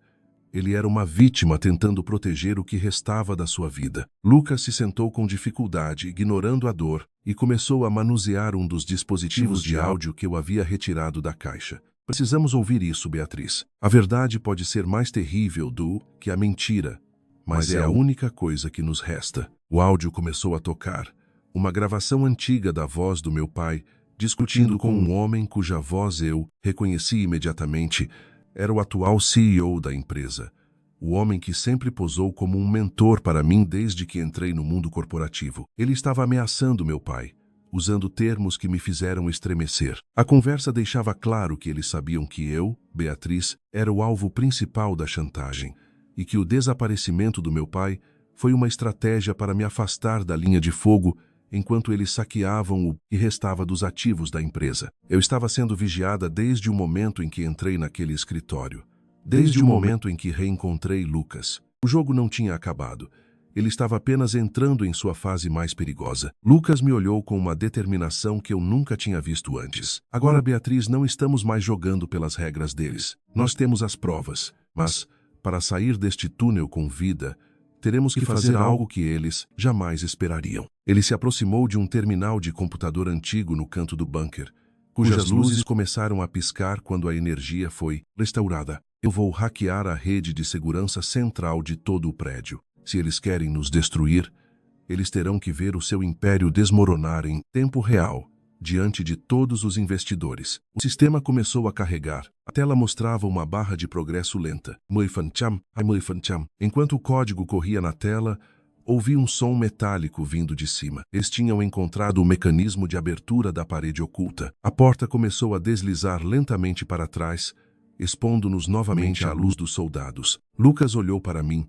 Ele era uma vítima tentando proteger o que restava da sua vida. Lucas se sentou com dificuldade, ignorando a dor, e começou a manusear um dos dispositivos de áudio que eu havia retirado da caixa. Precisamos ouvir isso, Beatriz. A verdade pode ser mais terrível do que a mentira, mas é a única coisa que nos resta. O áudio começou a tocar. Uma gravação antiga da voz do meu pai, discutindo com um homem cuja voz eu reconheci imediatamente. Era o atual CEO da empresa, o homem que sempre posou como um mentor para mim desde que entrei no mundo corporativo. Ele estava ameaçando meu pai, usando termos que me fizeram estremecer. A conversa deixava claro que eles sabiam que eu, Beatriz, era o alvo principal da chantagem e que o desaparecimento do meu pai foi uma estratégia para me afastar da linha de fogo enquanto eles saqueavam o que restava dos ativos da empresa. Eu estava sendo vigiada desde o momento em que entrei naquele escritório. Desde o momento em que reencontrei Lucas. O jogo não tinha acabado. Ele estava apenas entrando em sua fase mais perigosa. Lucas me olhou com uma determinação que eu nunca tinha visto antes. Agora, Beatriz, não estamos mais jogando pelas regras deles. Nós temos as provas. Mas, para sair deste túnel com vida, teremos que fazer algo que eles jamais esperariam. Ele se aproximou de um terminal de computador antigo no canto do bunker, cujas luzes começaram a piscar quando a energia foi restaurada. Eu vou hackear a rede de segurança central de todo o prédio. Se eles querem nos destruir, eles terão que ver o seu império desmoronar em tempo real, diante de todos os investidores. O sistema começou a carregar. A tela mostrava uma barra de progresso lenta. Enquanto o código corria na tela, Ouvi um som metálico vindo de cima. Eles tinham encontrado o mecanismo de abertura da parede oculta. A porta começou a deslizar lentamente para trás, expondo-nos novamente à luz dos soldados. Lucas olhou para mim,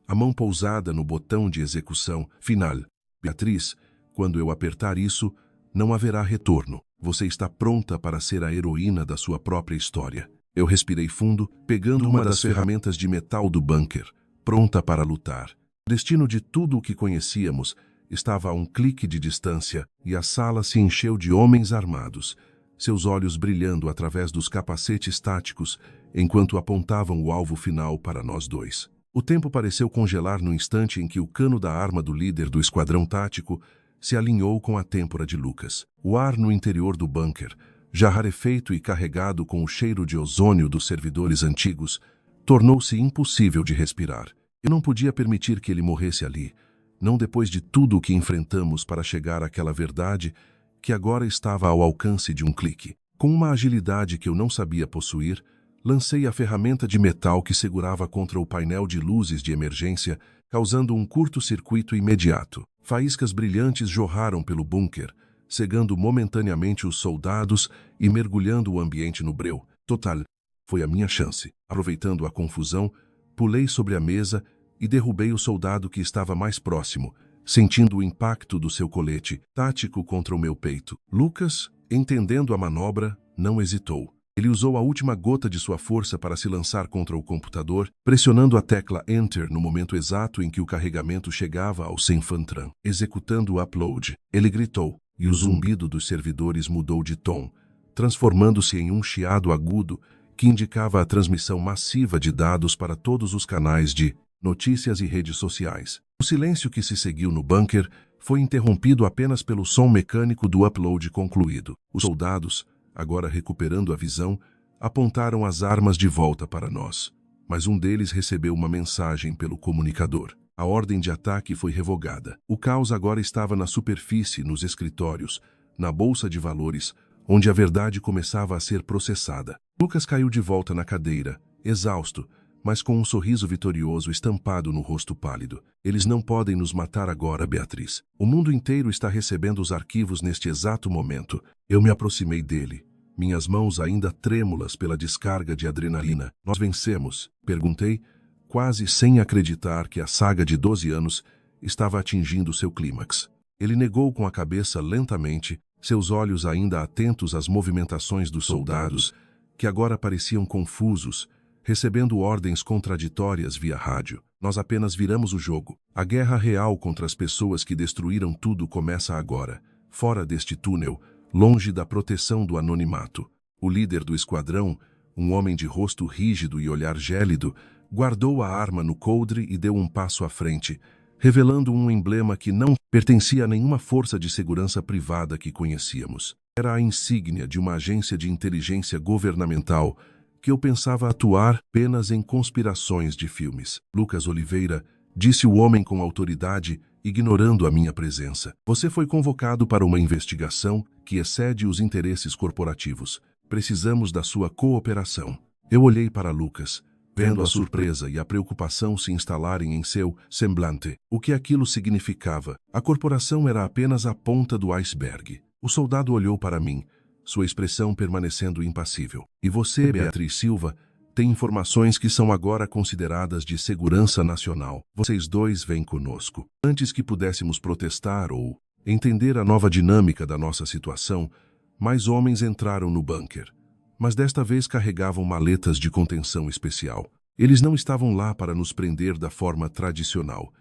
a mão pousada no botão de execução final. Beatriz, quando eu apertar isso, não haverá retorno. Você está pronta para ser a heroína da sua própria história. Eu respirei fundo, pegando uma das ferramentas de metal do bunker, pronta para lutar. O destino de tudo o que conhecíamos estava a um clique de distância e a sala se encheu de homens armados, seus olhos brilhando através dos capacetes táticos enquanto apontavam o alvo final para nós dois. O tempo pareceu congelar no instante em que o cano da arma do líder do esquadrão tático se alinhou com a têmpora de Lucas. O ar no interior do bunker, já rarefeito e carregado com o cheiro de ozônio dos servidores antigos, tornou-se impossível de respirar. Eu não podia permitir que ele morresse ali, não depois de tudo o que enfrentamos para chegar àquela verdade que agora estava ao alcance de um clique. Com uma agilidade que eu não sabia possuir, lancei a ferramenta de metal que segurava contra o painel de luzes de emergência, causando um curto-circuito imediato. Faíscas brilhantes jorraram pelo bunker, cegando momentaneamente os soldados e mergulhando o ambiente no breu. Total, foi a minha chance. Aproveitando a confusão, pulei sobre a mesa e derrubei o soldado que estava mais próximo, sentindo o impacto do seu colete tático contra o meu peito. Lucas, entendendo a manobra, não hesitou. Ele usou a última gota de sua força para se lançar contra o computador, pressionando a tecla Enter no momento exato em que o carregamento chegava ao Senfantran. Executando o upload, ele gritou, e o zumbido dos servidores mudou de tom, transformando-se em um chiado agudo que indicava a transmissão massiva de dados para todos os canais de notícias e redes sociais. O silêncio que se seguiu no bunker foi interrompido apenas pelo som mecânico do upload concluído. Os soldados, agora recuperando a visão, apontaram as armas de volta para nós. Mas um deles recebeu uma mensagem pelo comunicador. A ordem de ataque foi revogada. O caos agora estava na superfície, nos escritórios, na bolsa de valores, onde a verdade começava a ser processada. Lucas caiu de volta na cadeira, exausto, mas com um sorriso vitorioso estampado no rosto pálido. Eles não podem nos matar agora, Beatriz. O mundo inteiro está recebendo os arquivos neste exato momento. Eu me aproximei dele, minhas mãos ainda trêmulas pela descarga de adrenalina. Nós vencemos? Perguntei, quase sem acreditar que a saga de 12 anos estava atingindo seu clímax. Ele negou com a cabeça lentamente, seus olhos ainda atentos às movimentações dos soldados, que agora pareciam confusos, recebendo ordens contraditórias via rádio. Nós apenas viramos o jogo. A guerra real contra as pessoas que destruíram tudo começa agora, fora deste túnel, longe da proteção do anonimato. O líder do esquadrão, um homem de rosto rígido e olhar gélido, guardou a arma no coldre e deu um passo à frente, revelando um emblema que não pertencia a nenhuma força de segurança privada que conhecíamos. Era a insígnia de uma agência de inteligência governamental que eu pensava atuar apenas em conspirações de filmes. Lucas Oliveira, disse o homem com autoridade, ignorando a minha presença. Você foi convocado para uma investigação que excede os interesses corporativos. Precisamos da sua cooperação. Eu olhei para Lucas, vendo a surpresa e a preocupação se instalarem em seu semblante. O que aquilo significava? A corporação era apenas a ponta do iceberg. O soldado olhou para mim, sua expressão permanecendo impassível. E você, Beatriz Silva, tem informações que são agora consideradas de segurança nacional. Vocês dois vêm conosco. Antes que pudéssemos protestar ou entender a nova dinâmica da nossa situação, mais homens entraram no bunker. Mas desta vez carregavam maletas de contenção especial. Eles não estavam lá para nos prender da forma tradicional.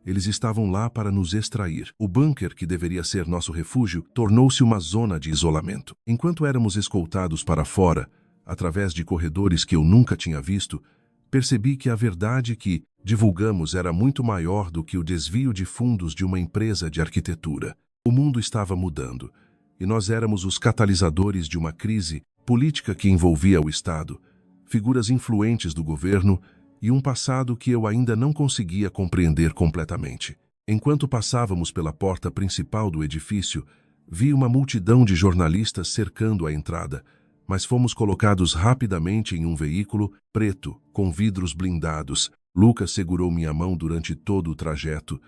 Eles estavam lá para nos extrair. O bunker, que deveria ser nosso refúgio, tornou-se uma zona de isolamento. Enquanto éramos escoltados para fora, através de corredores que eu nunca tinha visto, percebi que a verdade que divulgamos era muito maior do que o desvio de fundos de uma empresa de arquitetura. O mundo estava mudando, e nós éramos os catalisadores de uma crise política que envolvia o Estado, figuras influentes do governo e um passado que eu ainda não conseguia compreender completamente. Enquanto passávamos pela porta principal do edifício, vi uma multidão de jornalistas cercando a entrada, mas fomos colocados rapidamente em um veículo preto, com vidros blindados. Lucas segurou minha mão durante todo o trajeto,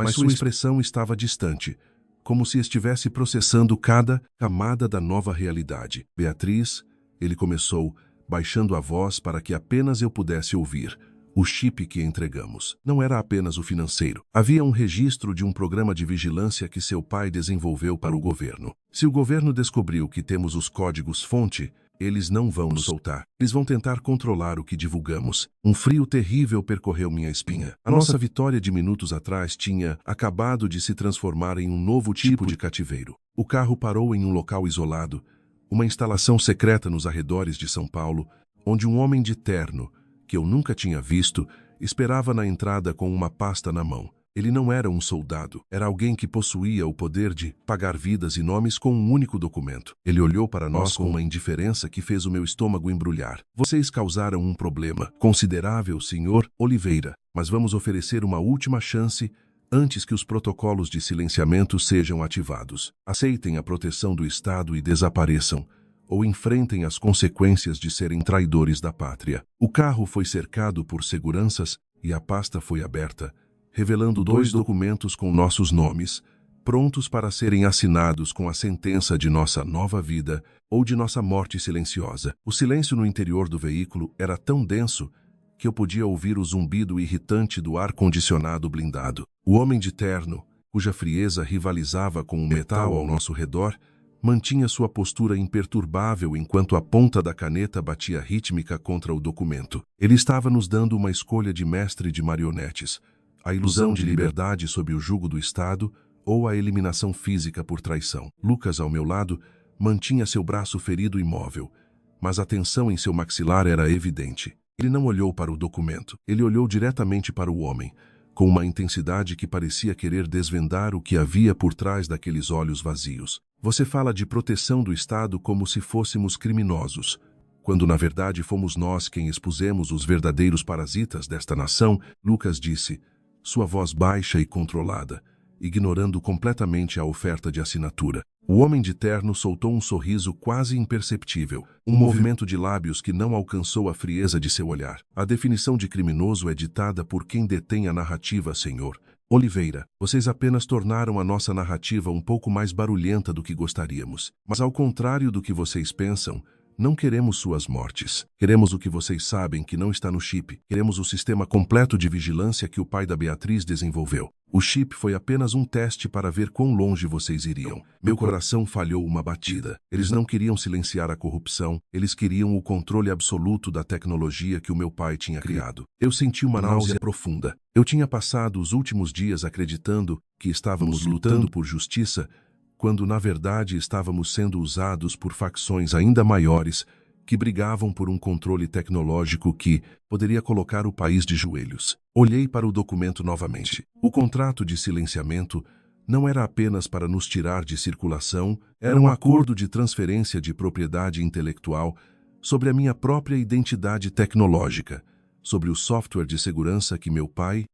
mas sua expressão estava distante, como se estivesse processando cada camada da nova realidade. Beatriz, ele começou, baixando a voz para que apenas eu pudesse ouvir. O chip que entregamos não era apenas o financeiro. Havia um registro de um programa de vigilância que seu pai desenvolveu para o governo. Se o governo descobriu que temos os códigos-fonte, eles não vão nos soltar. Eles vão tentar controlar o que divulgamos. Um frio terrível percorreu minha espinha. A nossa vitória de minutos atrás tinha acabado de se transformar em um novo tipo de cativeiro. O carro parou em um local isolado, uma instalação secreta nos arredores de São Paulo, onde um homem de terno, que eu nunca tinha visto, esperava na entrada com uma pasta na mão. Ele não era um soldado, era alguém que possuía o poder de pagar vidas e nomes com um único documento. Ele olhou para nós com uma indiferença que fez o meu estômago embrulhar. Vocês causaram um problema considerável, Sr. Oliveira, mas vamos oferecer uma última chance antes que os protocolos de silenciamento sejam ativados. Aceitem a proteção do Estado e desapareçam, ou enfrentem as consequências de serem traidores da pátria. O carro foi cercado por seguranças e a pasta foi aberta, revelando 2 documentos com nossos nomes, prontos para serem assinados com a sentença de nossa nova vida ou de nossa morte silenciosa. O silêncio no interior do veículo era tão denso que eu podia ouvir o zumbido irritante do ar-condicionado blindado. O homem de terno, cuja frieza rivalizava com o metal ao nosso redor, mantinha sua postura imperturbável enquanto a ponta da caneta batia rítmica contra o documento. Ele estava nos dando uma escolha de mestre de marionetes, a ilusão de liberdade sob o jugo do Estado ou a eliminação física por traição. Lucas, ao meu lado, mantinha seu braço ferido imóvel, mas a tensão em seu maxilar era evidente. Ele não olhou para o documento, ele olhou diretamente para o homem, com uma intensidade que parecia querer desvendar o que havia por trás daqueles olhos vazios. Você fala de proteção do Estado como se fôssemos criminosos, quando na verdade fomos nós quem expusemos os verdadeiros parasitas desta nação, Lucas disse, sua voz baixa e controlada, ignorando completamente a oferta de assinatura. O homem de terno soltou um sorriso quase imperceptível, um movimento de lábios que não alcançou a frieza de seu olhar. A definição de criminoso é ditada por quem detém a narrativa, senhor Oliveira. Vocês apenas tornaram a nossa narrativa um pouco mais barulhenta do que gostaríamos. Mas ao contrário do que vocês pensam, não queremos suas mortes. Queremos o que vocês sabem que não está no chip. Queremos o sistema completo de vigilância que o pai da Beatriz desenvolveu. O chip foi apenas um teste para ver quão longe vocês iriam. Meu coração falhou uma batida. Eles não queriam silenciar a corrupção, eles queriam o controle absoluto da tecnologia que o meu pai tinha criado. Eu senti uma náusea profunda. Eu tinha passado os últimos dias acreditando que estávamos lutando por justiça, quando na verdade estávamos sendo usados por facções ainda maiores que brigavam por um controle tecnológico que poderia colocar o país de joelhos. Olhei para o documento novamente. O contrato de silenciamento não era apenas para nos tirar de circulação, era um acordo de transferência de propriedade intelectual sobre a minha própria identidade tecnológica, sobre o software de segurança que meu pai,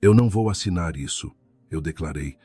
Eu não vou assinar isso, eu declarei,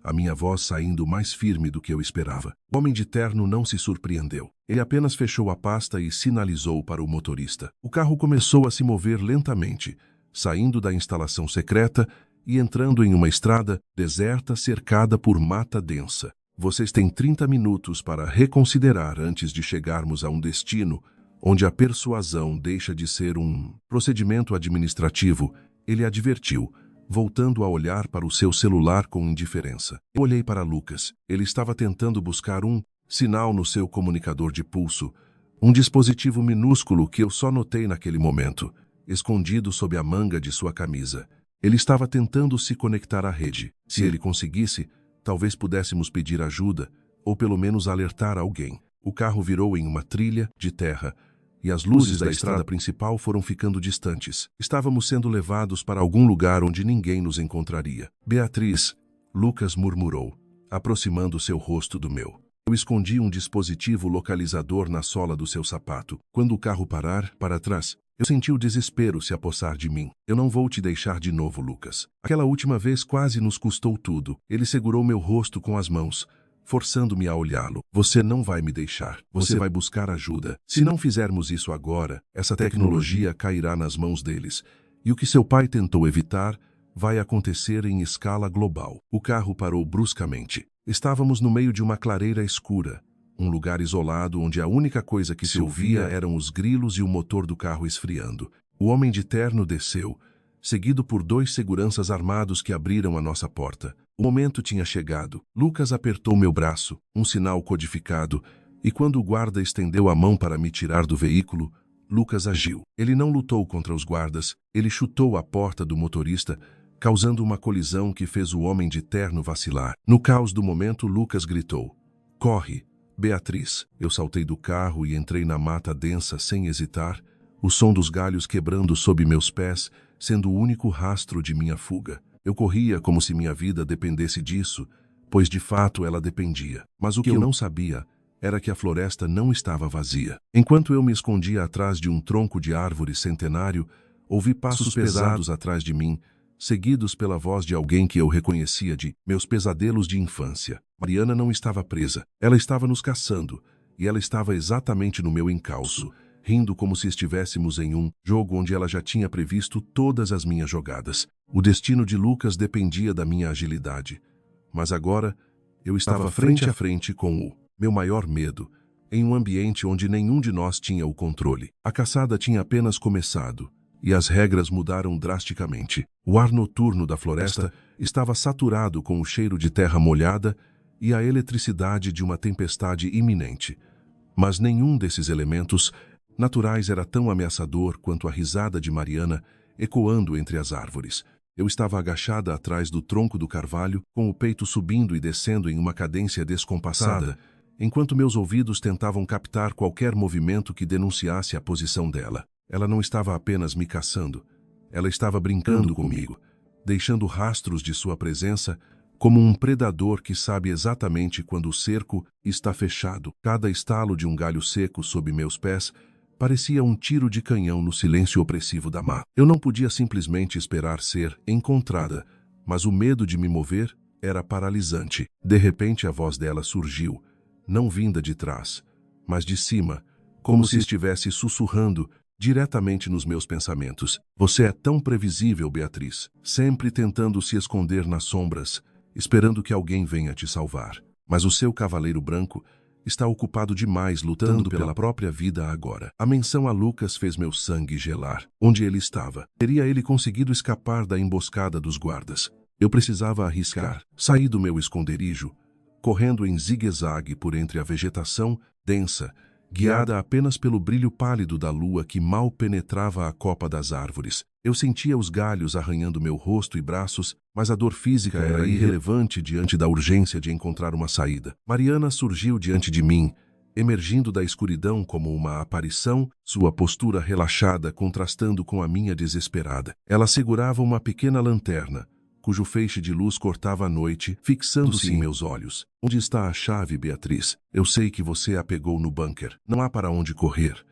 a minha voz saindo mais firme do que eu esperava. O homem de terno não se surpreendeu. Ele apenas fechou a pasta e sinalizou para o motorista. O carro começou a se mover lentamente, saindo da instalação secreta e entrando em uma estrada deserta cercada por mata densa. Vocês têm 30 minutos para reconsiderar antes de chegarmos a um destino onde a persuasão deixa de ser um procedimento administrativo, ele advertiu, voltando a olhar para o seu celular com indiferença. Eu olhei para Lucas. Ele estava tentando buscar um sinal no seu comunicador de pulso, um dispositivo minúsculo que eu só notei naquele momento, escondido sob a manga de sua camisa. Ele estava tentando se conectar à rede. Se ele conseguisse, talvez pudéssemos pedir ajuda, ou pelo menos alertar alguém. O carro virou em uma trilha de terra, e as luzes da estrada principal foram ficando distantes. Estávamos sendo levados para algum lugar onde ninguém nos encontraria. Beatriz, Lucas murmurou, aproximando seu rosto do meu. Eu escondi um dispositivo localizador na sola do seu sapato. Quando o carro parar, para trás, eu senti o desespero se apossar de mim. Eu não vou te deixar de novo, Lucas. Aquela última vez quase nos custou tudo. Ele segurou meu rosto com as mãos, forçando-me a olhá-lo. Você não vai me deixar. Você vai buscar ajuda. Se não fizermos isso agora, essa tecnologia cairá nas mãos deles. E o que seu pai tentou evitar vai acontecer em escala global. O carro parou bruscamente. Estávamos no meio de uma clareira escura, um lugar isolado onde a única coisa que se ouvia eram os grilos e o motor do carro esfriando. O homem de terno desceu, seguido por 2 seguranças armados que abriram a nossa porta. O momento tinha chegado. Lucas apertou meu braço, um sinal codificado, e quando o guarda estendeu a mão para me tirar do veículo, Lucas agiu. Ele não lutou contra os guardas, ele chutou a porta do motorista, causando uma colisão que fez o homem de terno vacilar. No caos do momento, Lucas gritou: "Corre, Beatriz!" Eu saltei do carro e entrei na mata densa sem hesitar, o som dos galhos quebrando sob meus pés, sendo o único rastro de minha fuga. Eu corria como se minha vida dependesse disso, pois de fato ela dependia. Mas o que eu não sabia era que a floresta não estava vazia. Enquanto eu me escondia atrás de um tronco de árvore centenário, ouvi passos pesados atrás de mim, seguidos pela voz de alguém que eu reconhecia de meus pesadelos de infância. Mariana não estava presa. Ela estava nos caçando, e ela estava exatamente no meu encalço, rindo como se estivéssemos em um jogo onde ela já tinha previsto todas as minhas jogadas. O destino de Lucas dependia da minha agilidade. Mas agora, eu estava frente a frente com o meu maior medo, em um ambiente onde nenhum de nós tinha o controle. A caçada tinha apenas começado, e as regras mudaram drasticamente. O ar noturno da floresta estava saturado com o cheiro de terra molhada e a eletricidade de uma tempestade iminente. Mas nenhum desses elementos naturais era tão ameaçador quanto a risada de Mariana ecoando entre as árvores. Eu estava agachada atrás do tronco do carvalho, com o peito subindo e descendo em uma cadência descompassada, enquanto meus ouvidos tentavam captar qualquer movimento que denunciasse a posição dela. Ela não estava apenas me caçando, ela estava brincando comigo, deixando rastros de sua presença como um predador que sabe exatamente quando o cerco está fechado. Cada estalo de um galho seco sob meus pés parecia um tiro de canhão no silêncio opressivo da mata. Eu não podia simplesmente esperar ser encontrada, mas o medo de me mover era paralisante. De repente a voz dela surgiu, não vinda de trás, mas de cima, como se estivesse sussurrando diretamente nos meus pensamentos. Você é tão previsível, Beatriz, sempre tentando se esconder nas sombras, esperando que alguém venha te salvar. Mas o seu cavaleiro branco está ocupado demais lutando pela própria vida agora. A menção a Lucas fez meu sangue gelar. Onde ele estava? Teria ele conseguido escapar da emboscada dos guardas? Eu precisava arriscar. Saí do meu esconderijo, correndo em zigue-zague por entre a vegetação densa, guiada apenas pelo brilho pálido da lua que mal penetrava a copa das árvores. Eu sentia os galhos arranhando meu rosto e braços, mas a dor física era irrelevante diante da urgência de encontrar uma saída. Mariana surgiu diante de mim, emergindo da escuridão como uma aparição, sua postura relaxada contrastando com a minha desesperada. Ela segurava uma pequena lanterna, cujo feixe de luz cortava a noite, fixando-se em meus olhos. Onde está a chave, Beatriz? Eu sei que você a pegou no bunker. Não há para onde correr.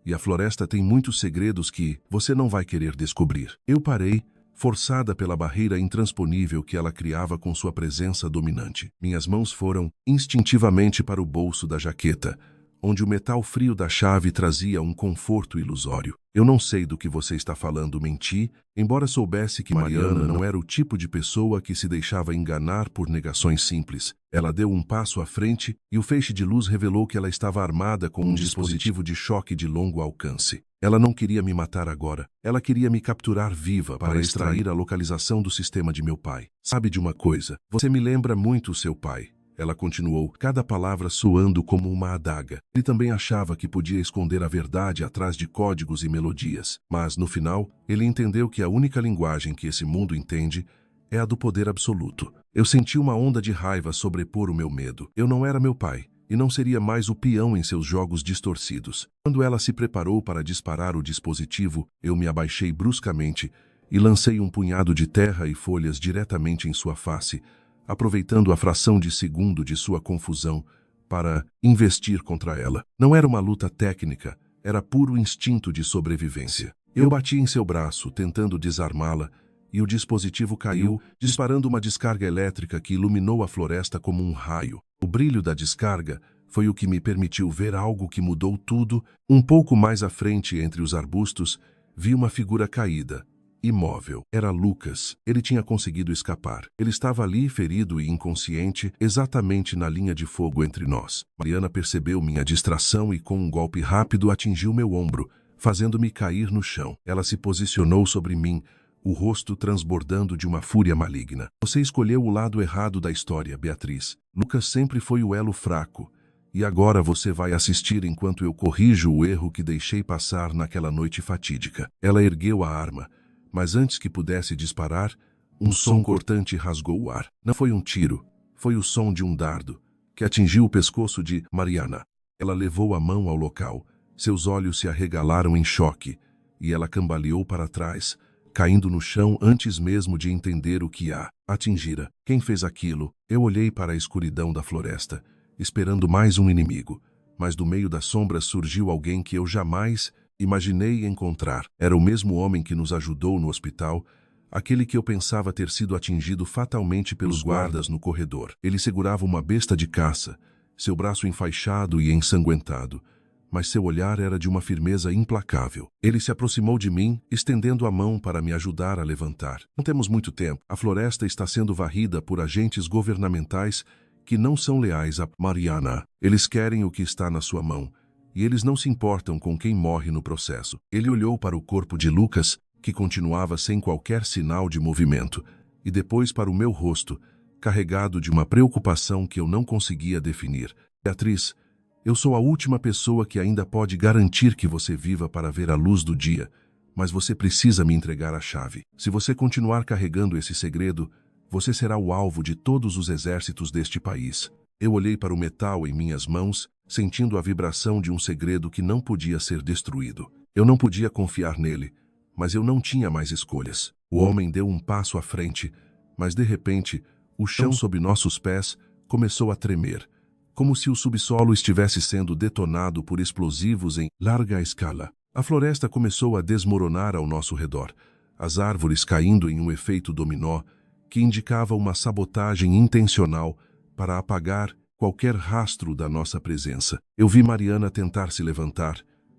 E a floresta tem muitos segredos que você não vai querer descobrir. Eu parei, forçada pela barreira intransponível que ela criava com sua presença dominante. Minhas mãos foram instintivamente para o bolso da jaqueta, onde o metal frio da chave trazia um conforto ilusório. Eu não sei do que você está falando, menti, embora soubesse que Mariana não era o tipo de pessoa que se deixava enganar por negações simples. Ela deu um passo à frente e o feixe de luz revelou que ela estava armada com um dispositivo de choque de longo alcance. Ela não queria me matar agora. Ela queria me capturar viva para extrair a localização do sistema de meu pai. Sabe de uma coisa? Você me lembra muito o seu pai. Ela continuou, cada palavra soando como uma adaga. Ele também achava que podia esconder a verdade atrás de códigos e melodias. Mas, no final, ele entendeu que a única linguagem que esse mundo entende é a do poder absoluto. Eu senti uma onda de raiva sobrepor o meu medo. Eu não era meu pai, e não seria mais o peão em seus jogos distorcidos. Quando ela se preparou para disparar o dispositivo, eu me abaixei bruscamente e lancei um punhado de terra e folhas diretamente em sua face, aproveitando a fração de segundo de sua confusão para investir contra ela. Não era uma luta técnica, era puro instinto de sobrevivência. Eu bati em seu braço, tentando desarmá-la, e o dispositivo caiu, disparando uma descarga elétrica que iluminou a floresta como um raio. O brilho da descarga foi o que me permitiu ver algo que mudou tudo. Um pouco mais à frente, entre os arbustos, vi uma figura caída, imóvel. Era Lucas. Ele tinha conseguido escapar. Ele estava ali, ferido e inconsciente, exatamente na linha de fogo entre nós. Mariana percebeu minha distração e, com um golpe rápido, atingiu meu ombro, fazendo-me cair no chão. Ela se posicionou sobre mim, o rosto transbordando de uma fúria maligna. Você escolheu o lado errado da história, Beatriz. Lucas sempre foi o elo fraco. E agora você vai assistir enquanto eu corrijo o erro que deixei passar naquela noite fatídica. Ela ergueu a arma, mas antes que pudesse disparar, um som cortante rasgou o ar. Não foi um tiro, foi o som de um dardo, que atingiu o pescoço de Mariana. Ela levou a mão ao local, seus olhos se arregalaram em choque, e ela cambaleou para trás, caindo no chão antes mesmo de entender o que a atingira. Quem fez aquilo? Eu olhei para a escuridão da floresta, esperando mais um inimigo, mas do meio das sombras surgiu alguém que eu jamais imaginei encontrar. Era o mesmo homem que nos ajudou no hospital, aquele que eu pensava ter sido atingido fatalmente pelos guardas no corredor. Ele segurava uma besta de caça, seu braço enfaixado e ensanguentado, mas seu olhar era de uma firmeza implacável. Ele se aproximou de mim, estendendo a mão para me ajudar a levantar. Não temos muito tempo. A floresta está sendo varrida por agentes governamentais que não são leais a Mariana. Eles querem o que está na sua mão, e eles não se importam com quem morre no processo. Ele olhou para o corpo de Lucas, que continuava sem qualquer sinal de movimento, e depois para o meu rosto, carregado de uma preocupação que eu não conseguia definir. Beatriz, eu sou a última pessoa que ainda pode garantir que você viva para ver a luz do dia, mas você precisa me entregar a chave. Se você continuar carregando esse segredo, você será o alvo de todos os exércitos deste país. Eu olhei para o metal em minhas mãos, sentindo a vibração de um segredo que não podia ser destruído. Eu não podia confiar nele, mas eu não tinha mais escolhas. O homem deu um passo à frente, mas de repente, o chão sob nossos pés começou a tremer, como se o subsolo estivesse sendo detonado por explosivos em larga escala. A floresta começou a desmoronar ao nosso redor, as árvores caindo em um efeito dominó, que indicava uma sabotagem intencional para apagar qualquer rastro da nossa presença. Eu vi Mariana tentar se levantar,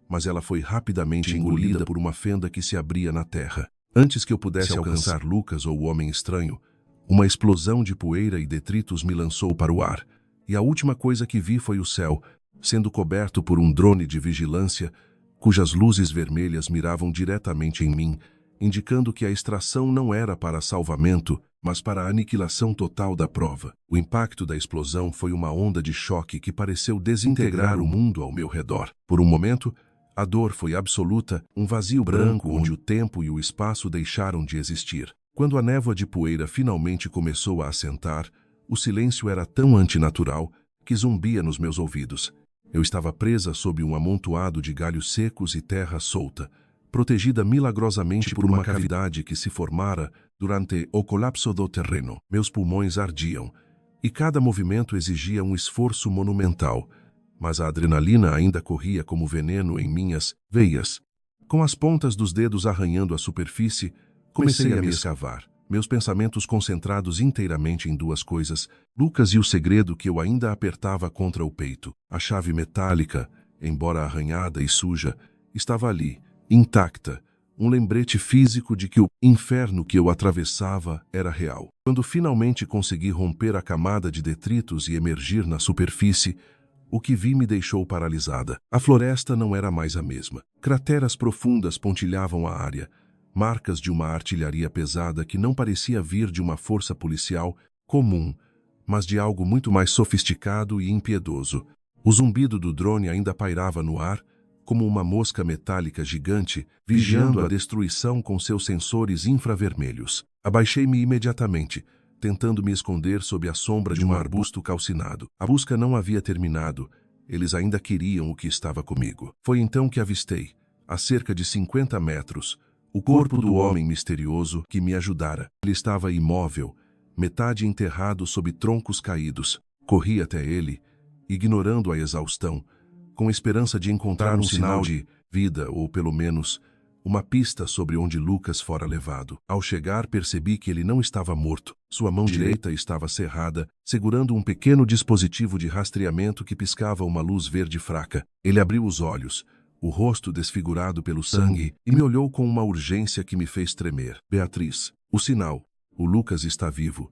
mas ela foi rapidamente engolida por uma fenda que se abria na terra. Antes que eu pudesse alcançar Lucas ou o homem estranho, uma explosão de poeira e detritos me lançou para o ar, e a última coisa que vi foi o céu, sendo coberto por um drone de vigilância, cujas luzes vermelhas miravam diretamente em mim, indicando que a extração não era para salvamento, mas para a aniquilação total da prova. O impacto da explosão foi uma onda de choque que pareceu desintegrar o mundo ao meu redor. Por um momento, a dor foi absoluta, um vazio branco onde o tempo e o espaço deixaram de existir. Quando a névoa de poeira finalmente começou a assentar, o silêncio era tão antinatural que zumbia nos meus ouvidos. Eu estava presa sob um amontoado de galhos secos e terra solta, protegida milagrosamente por uma cavidade que se formara durante o colapso do terreno. Meus pulmões ardiam, e cada movimento exigia um esforço monumental, mas a adrenalina ainda corria como veneno em minhas veias. Com as pontas dos dedos arranhando a superfície, comecei a me escavar, meus pensamentos concentrados inteiramente em duas coisas: Lucas e o segredo que eu ainda apertava contra o peito. A chave metálica, embora arranhada e suja, estava ali, intacta, um lembrete físico de que o inferno que eu atravessava era real. Quando finalmente consegui romper a camada de detritos e emergir na superfície, o que vi me deixou paralisada. A floresta não era mais a mesma. Crateras profundas pontilhavam a área, marcas de uma artilharia pesada que não parecia vir de uma força policial comum, mas de algo muito mais sofisticado e impiedoso. O zumbido do drone ainda pairava no ar, como uma mosca metálica gigante, vigiando a destruição com seus sensores infravermelhos. Abaixei-me imediatamente, tentando me esconder sob a sombra de um arbusto calcinado. A busca não havia terminado, eles ainda queriam o que estava comigo. Foi então que avistei, a cerca de 50 metros, o corpo do homem misterioso que me ajudara. Ele estava imóvel, metade enterrado sob troncos caídos. Corri até ele, ignorando a exaustão, com esperança de encontrar um sinal de vida ou, pelo menos, uma pista sobre onde Lucas fora levado. Ao chegar, percebi que ele não estava morto. Sua mão direita estava cerrada, segurando um pequeno dispositivo de rastreamento que piscava uma luz verde fraca. Ele abriu os olhos, o rosto desfigurado pelo sangue, e me olhou com uma urgência que me fez tremer. Beatriz, o sinal. O Lucas está vivo.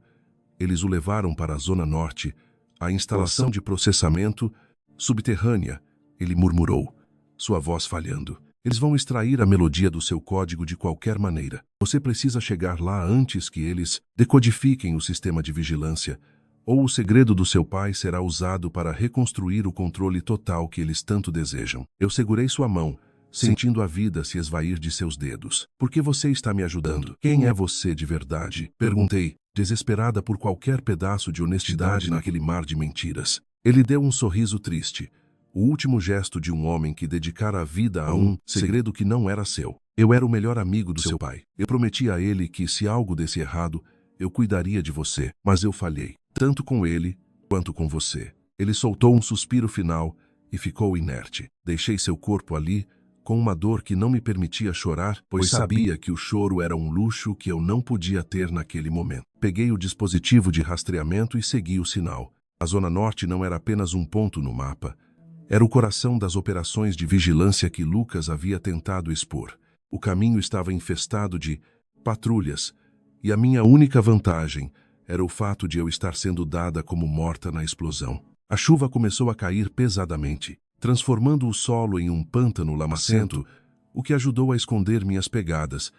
Eles o levaram para a Zona Norte, a instalação de processamento subterrânea. Ele murmurou, sua voz falhando. Eles vão extrair a melodia do seu código de qualquer maneira. Você precisa chegar lá antes que eles decodifiquem o sistema de vigilância, ou o segredo do seu pai será usado para reconstruir o controle total que eles tanto desejam. Eu segurei sua mão, sentindo a vida se esvair de seus dedos. Por que você está me ajudando? Quem é você de verdade? Perguntei, desesperada por qualquer pedaço de honestidade naquele mar de mentiras. Ele deu um sorriso triste, o último gesto de um homem que dedicara a vida a um segredo que não era seu. Eu era o melhor amigo do seu pai. Eu prometi a ele que, se algo desse errado, eu cuidaria de você. Mas eu falhei, tanto com ele quanto com você. Ele soltou um suspiro final e ficou inerte. Deixei seu corpo ali, com uma dor que não me permitia chorar, pois sabia que o choro era um luxo que eu não podia ter naquele momento. Peguei o dispositivo de rastreamento e segui o sinal. A Zona Norte não era apenas um ponto no mapa. Era o coração das operações de vigilância que Lucas havia tentado expor. O caminho estava infestado de patrulhas, e a minha única vantagem era o fato de eu estar sendo dada como morta na explosão. A chuva começou a cair pesadamente, transformando o solo em um pântano lamacento, o que ajudou a esconder minhas pegadas,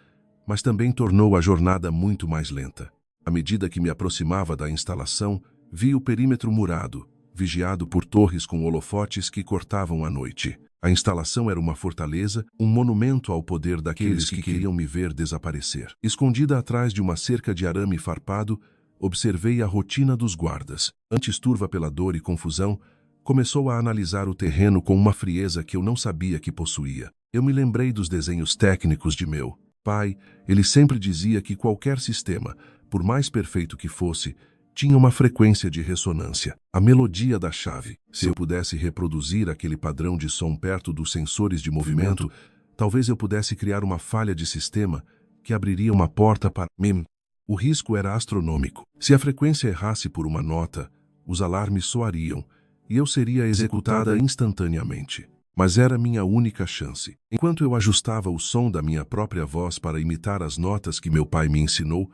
mas também tornou a jornada muito mais lenta. À medida que me aproximava da instalação, vi o perímetro murado, vigiado por torres com holofotes que cortavam a noite. A instalação era uma fortaleza, um monumento ao poder daqueles que queriam me ver desaparecer. Escondida atrás de uma cerca de arame farpado, observei a rotina dos guardas. Antes turva pela dor e confusão, começou a analisar o terreno com uma frieza que eu não sabia que possuía. Eu me lembrei dos desenhos técnicos de meu pai. Ele sempre dizia que qualquer sistema, por mais perfeito que fosse, tinha uma frequência de ressonância, a melodia da chave. Se eu pudesse reproduzir aquele padrão de som perto dos sensores de movimento, talvez eu pudesse criar uma falha de sistema que abriria uma porta para mim. O risco era astronômico. Se a frequência errasse por uma nota, os alarmes soariam e eu seria executada instantaneamente. Mas era minha única chance. Enquanto eu ajustava o som da minha própria voz para imitar as notas que meu pai me ensinou,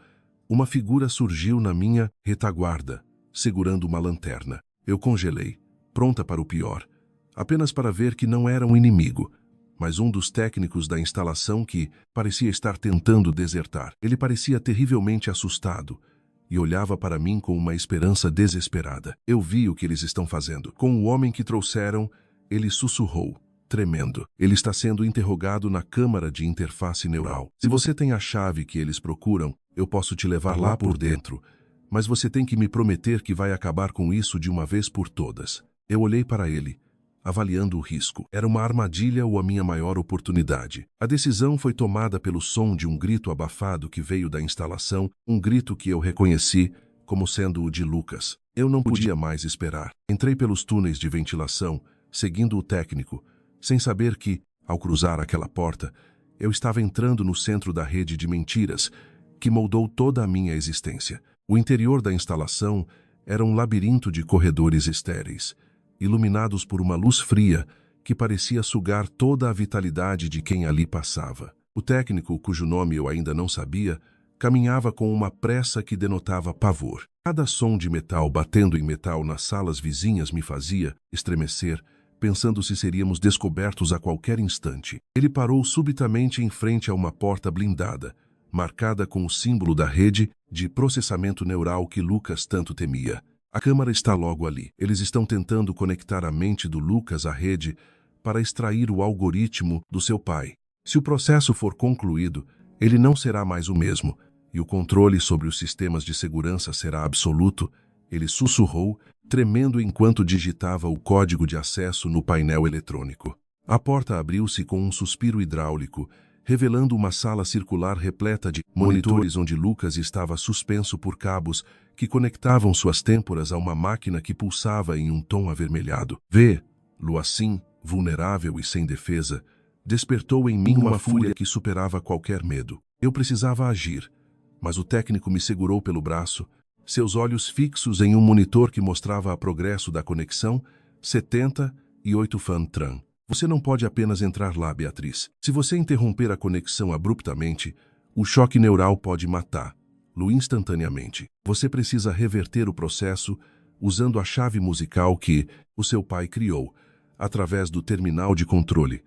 uma figura surgiu na minha retaguarda, segurando uma lanterna. Eu congelei, pronta para o pior, apenas para ver que não era um inimigo, mas um dos técnicos da instalação que parecia estar tentando desertar. Ele parecia terrivelmente assustado e olhava para mim com uma esperança desesperada. Eu vi o que eles estão fazendo. Com o homem que trouxeram, ele sussurrou, tremendo. Ele está sendo interrogado na câmara de interface neural. Se você tem a chave que eles procuram, eu posso te levar lá por dentro, mas você tem que me prometer que vai acabar com isso de uma vez por todas. Eu olhei para ele, avaliando o risco. Era uma armadilha ou a minha maior oportunidade? A decisão foi tomada pelo som de um grito abafado que veio da instalação, um grito que eu reconheci como sendo o de Lucas. Eu não podia mais esperar. Entrei pelos túneis de ventilação, seguindo o técnico, sem saber que, ao cruzar aquela porta, eu estava entrando no centro da rede de mentiras que moldou toda a minha existência. O interior da instalação era um labirinto de corredores estéreis, iluminados por uma luz fria que parecia sugar toda a vitalidade de quem ali passava. O técnico, cujo nome eu ainda não sabia, caminhava com uma pressa que denotava pavor. Cada som de metal batendo em metal nas salas vizinhas me fazia estremecer, pensando se seríamos descobertos a qualquer instante. Ele parou subitamente em frente a uma porta blindada, marcada com o símbolo da rede de processamento neural que Lucas tanto temia. A câmara está logo ali. Eles estão tentando conectar a mente do Lucas à rede para extrair o algoritmo do seu pai. Se o processo for concluído, ele não será mais o mesmo, e o controle sobre os sistemas de segurança será absoluto, ele sussurrou, tremendo enquanto digitava o código de acesso no painel eletrônico. A porta abriu-se com um suspiro hidráulico, revelando uma sala circular repleta de monitores onde Lucas estava suspenso por cabos que conectavam suas têmporas a uma máquina que pulsava em um tom avermelhado. Vê-lo assim, vulnerável e sem defesa, despertou em mim uma fúria que superava qualquer medo. Eu precisava agir, mas o técnico me segurou pelo braço, seus olhos fixos em um monitor que mostrava a progresso da conexão 78 FAN-TRAN. Você não pode apenas entrar lá, Beatriz. Se você interromper a conexão abruptamente, o choque neural pode matá-lo instantaneamente. Você precisa reverter o processo usando a chave musical que o seu pai criou, através do terminal de controle.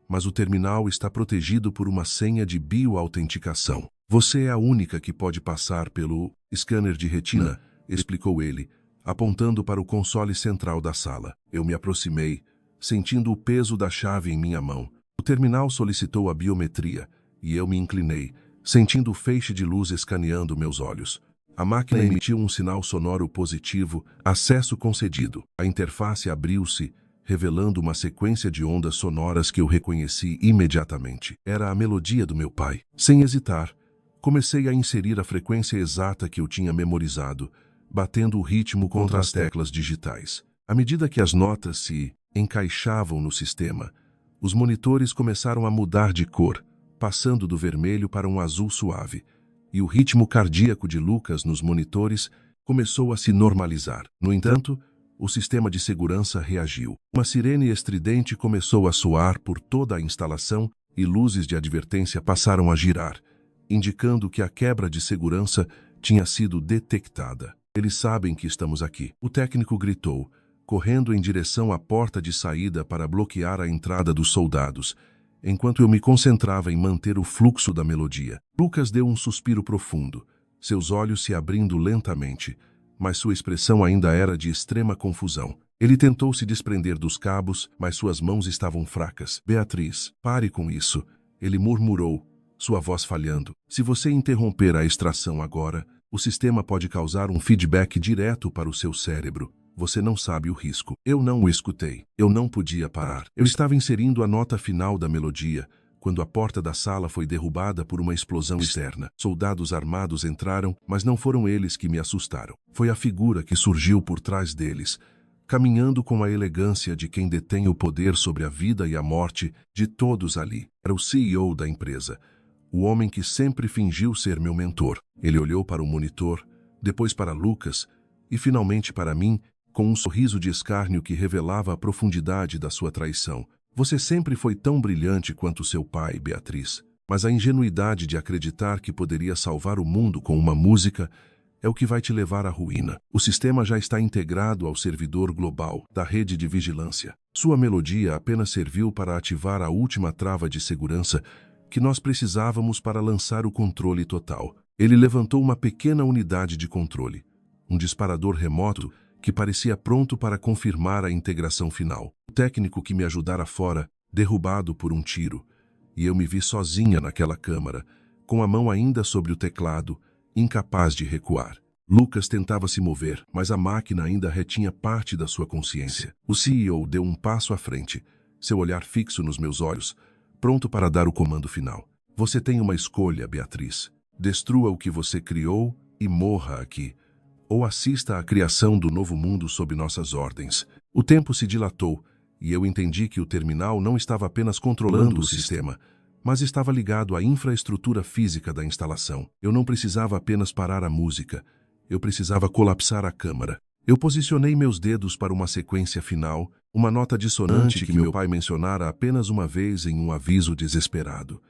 Mas o terminal está protegido por uma senha de bioautenticação. Você é a única que pode passar pelo scanner de retina, explicou ele, apontando para o console central da sala. Eu me aproximei, sentindo o peso da chave em minha mão. O terminal solicitou a biometria, e eu me inclinei, sentindo o feixe de luz escaneando meus olhos. A máquina emitiu um sinal sonoro positivo, acesso concedido. A interface abriu-se, revelando uma sequência de ondas sonoras que eu reconheci imediatamente. Era a melodia do meu pai. Sem hesitar, comecei a inserir a frequência exata que eu tinha memorizado, batendo o ritmo contra as teclas digitais. À medida que as notas se encaixavam no sistema, os monitores começaram a mudar de cor, passando do vermelho para um azul suave, e o ritmo cardíaco de Lucas nos monitores começou a se normalizar. No entanto, o sistema de segurança reagiu. Uma sirene estridente começou a soar por toda a instalação e luzes de advertência passaram a girar, indicando que a quebra de segurança tinha sido detectada. Eles sabem que estamos aqui. O técnico gritou, correndo em direção à porta de saída para bloquear a entrada dos soldados, enquanto eu me concentrava em manter o fluxo da melodia. Lucas deu um suspiro profundo, seus olhos se abrindo lentamente, mas sua expressão ainda era de extrema confusão. Ele tentou se desprender dos cabos, mas suas mãos estavam fracas. Beatriz, pare com isso, ele murmurou, sua voz falhando. Se você interromper a extração agora, o sistema pode causar um feedback direto para o seu cérebro. Você não sabe o risco. Eu não o escutei. Eu não podia parar. Eu estava inserindo a nota final da melodia, quando a porta da sala foi derrubada por uma explosão externa. Soldados armados entraram, mas não foram eles que me assustaram. Foi a figura que surgiu por trás deles, caminhando com a elegância de quem detém o poder sobre a vida e a morte de todos ali. Era o CEO da empresa, o homem que sempre fingiu ser meu mentor. Ele olhou para o monitor, depois para Lucas e finalmente para mim, com um sorriso de escárnio que revelava a profundidade da sua traição. Você sempre foi tão brilhante quanto seu pai, Beatriz, mas a ingenuidade de acreditar que poderia salvar o mundo com uma música é o que vai te levar à ruína. O sistema já está integrado ao servidor global da rede de vigilância. Sua melodia apenas serviu para ativar a última trava de segurança que nós precisávamos para lançar o controle total. Ele levantou uma pequena unidade de controle, um disparador remoto que parecia pronto para confirmar a integração final. O técnico que me ajudara fora, derrubado por um tiro, e eu me vi sozinha naquela câmara, com a mão ainda sobre o teclado, incapaz de recuar. Lucas tentava se mover, mas a máquina ainda retinha parte da sua consciência. O CEO deu um passo à frente, seu olhar fixo nos meus olhos, pronto para dar o comando final. Você tem uma escolha, Beatriz. Destrua o que você criou e morra aqui, ou assista à criação do novo mundo sob nossas ordens. O tempo se dilatou, e eu entendi que o terminal não estava apenas controlando o sistema, mas estava ligado à infraestrutura física da instalação. Eu não precisava apenas parar a música, eu precisava colapsar a câmara. Eu posicionei meus dedos para uma sequência final, uma nota dissonante que meu pai mencionara apenas uma vez em um aviso desesperado.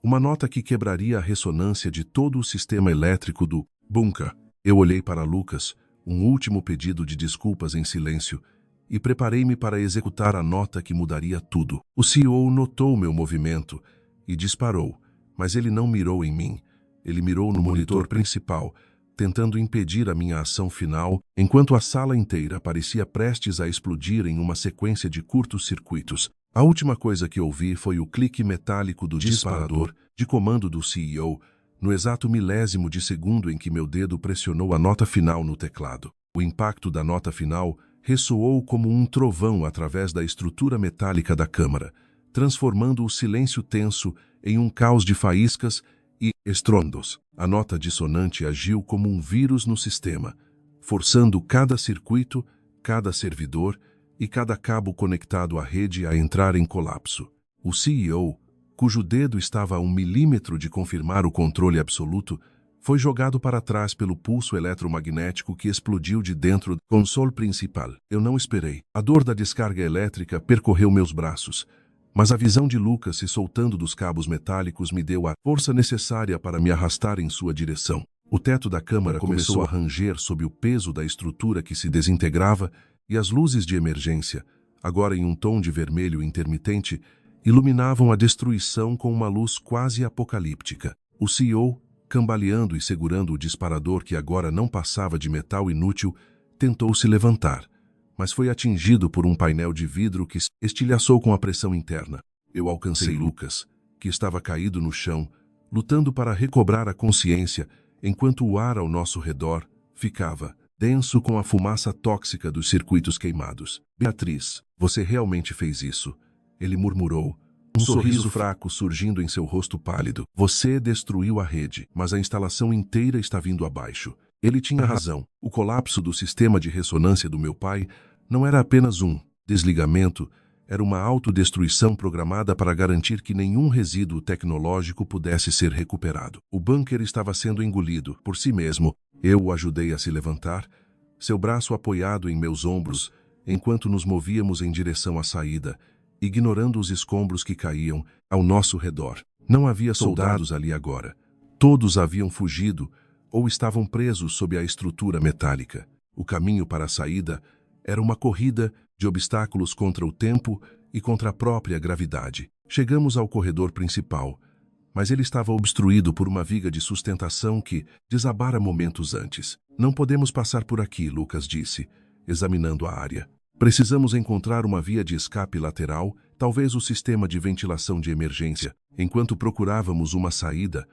Uma nota que quebraria a ressonância de todo o sistema elétrico do bunker. Eu olhei para Lucas, um último pedido de desculpas em silêncio, e preparei-me para executar a nota que mudaria tudo. O CEO notou meu movimento e disparou, mas ele não mirou em mim. Ele mirou no monitor principal, tentando impedir a minha ação final, enquanto a sala inteira parecia prestes a explodir em uma sequência de curtos circuitos. A última coisa que ouvi foi o clique metálico do disparador de comando do CEO, no exato milésimo de segundo em que meu dedo pressionou a nota final no teclado. O impacto da nota final ressoou como um trovão através da estrutura metálica da câmara, transformando o silêncio tenso em um caos de faíscas e estrondos. A nota dissonante agiu como um vírus no sistema, forçando cada circuito, cada servidor e cada cabo conectado à rede a entrar em colapso. O CEO, cujo dedo estava a 1 milímetro de confirmar o controle absoluto, Foi jogado para trás pelo pulso eletromagnético que explodiu de dentro do console principal. Eu não esperei. A dor da descarga elétrica percorreu meus braços, mas a visão de Lucas se soltando dos cabos metálicos me deu a força necessária para me arrastar em sua direção. O teto da câmara começou a ranger sob o peso da estrutura que se desintegrava e as luzes de emergência, agora em um tom de vermelho intermitente, iluminavam a destruição com uma luz quase apocalíptica. O CEO, cambaleando e segurando o disparador que agora não passava de metal inútil, tentou se levantar, mas foi atingido por um painel de vidro que estilhaçou com a pressão interna. Eu alcancei Lucas, que estava caído no chão, lutando para recobrar a consciência, enquanto o ar ao nosso redor ficava denso com a fumaça tóxica dos circuitos queimados. Beatriz, você realmente fez isso, ele murmurou, um sorriso fraco surgindo em seu rosto pálido. Você destruiu a rede, mas a instalação inteira está vindo abaixo. Ele tinha razão. O colapso do sistema de ressonância do meu pai não era apenas um desligamento, era uma autodestruição programada para garantir que nenhum resíduo tecnológico pudesse ser recuperado. O bunker estava sendo engolido por si mesmo. Eu o ajudei a se levantar, seu braço apoiado em meus ombros, enquanto nos movíamos em direção à saída, ignorando os escombros que caíam ao nosso redor. Não havia soldados ali agora. Todos haviam fugido ou estavam presos sob a estrutura metálica. O caminho para a saída era uma corrida de obstáculos contra o tempo e contra a própria gravidade. Chegamos ao corredor principal, mas ele estava obstruído por uma viga de sustentação que desabara momentos antes. Não podemos passar por aqui, Lucas disse, examinando a área. Precisamos encontrar uma via de escape lateral, talvez o sistema de ventilação de emergência. Enquanto procurávamos uma saída,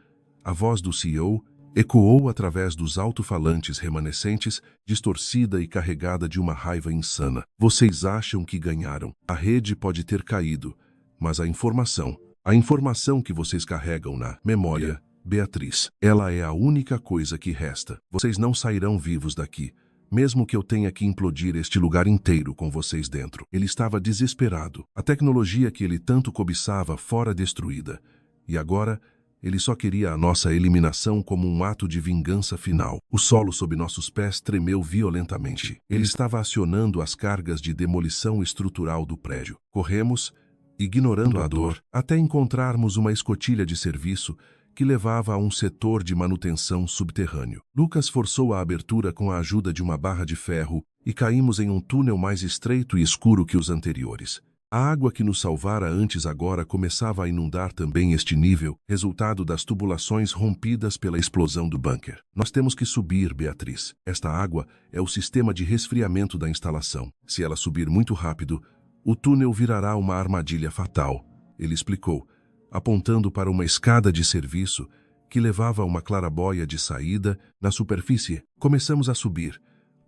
a voz do CEO ecoou através dos alto-falantes remanescentes, distorcida e carregada de uma raiva insana. Vocês acham que ganharam. A rede pode ter caído, mas a informação que vocês carregam na memória, Beatriz, ela é a única coisa que resta. Vocês não sairão vivos daqui, mesmo que eu tenha que implodir este lugar inteiro com vocês dentro. Ele estava desesperado. A tecnologia que ele tanto cobiçava fora destruída. E agora, ele só queria a nossa eliminação como um ato de vingança final. O solo sob nossos pés tremeu violentamente. Ele estava acionando as cargas de demolição estrutural do prédio. Corremos, ignorando a dor, até encontrarmos uma escotilha de serviço que levava a um setor de manutenção subterrâneo. Lucas forçou a abertura com a ajuda de uma barra de ferro e caímos em um túnel mais estreito e escuro que os anteriores. A água que nos salvara antes agora começava a inundar também este nível, resultado das tubulações rompidas pela explosão do bunker. Nós temos que subir, Beatriz. Esta água é o sistema de resfriamento da instalação. Se ela subir muito rápido, o túnel virará uma armadilha fatal, ele explicou, apontando para uma escada de serviço que levava a uma clarabóia de saída na superfície. Começamos a subir,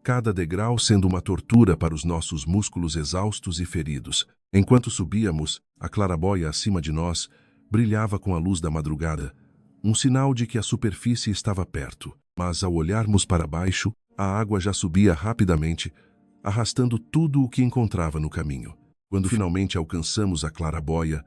cada degrau sendo uma tortura para os nossos músculos exaustos e feridos. Enquanto subíamos, a clarabóia acima de nós brilhava com a luz da madrugada, um sinal de que a superfície estava perto. Mas ao olharmos para baixo, a água já subia rapidamente, arrastando tudo o que encontrava no caminho. Quando finalmente alcançamos a clarabóia,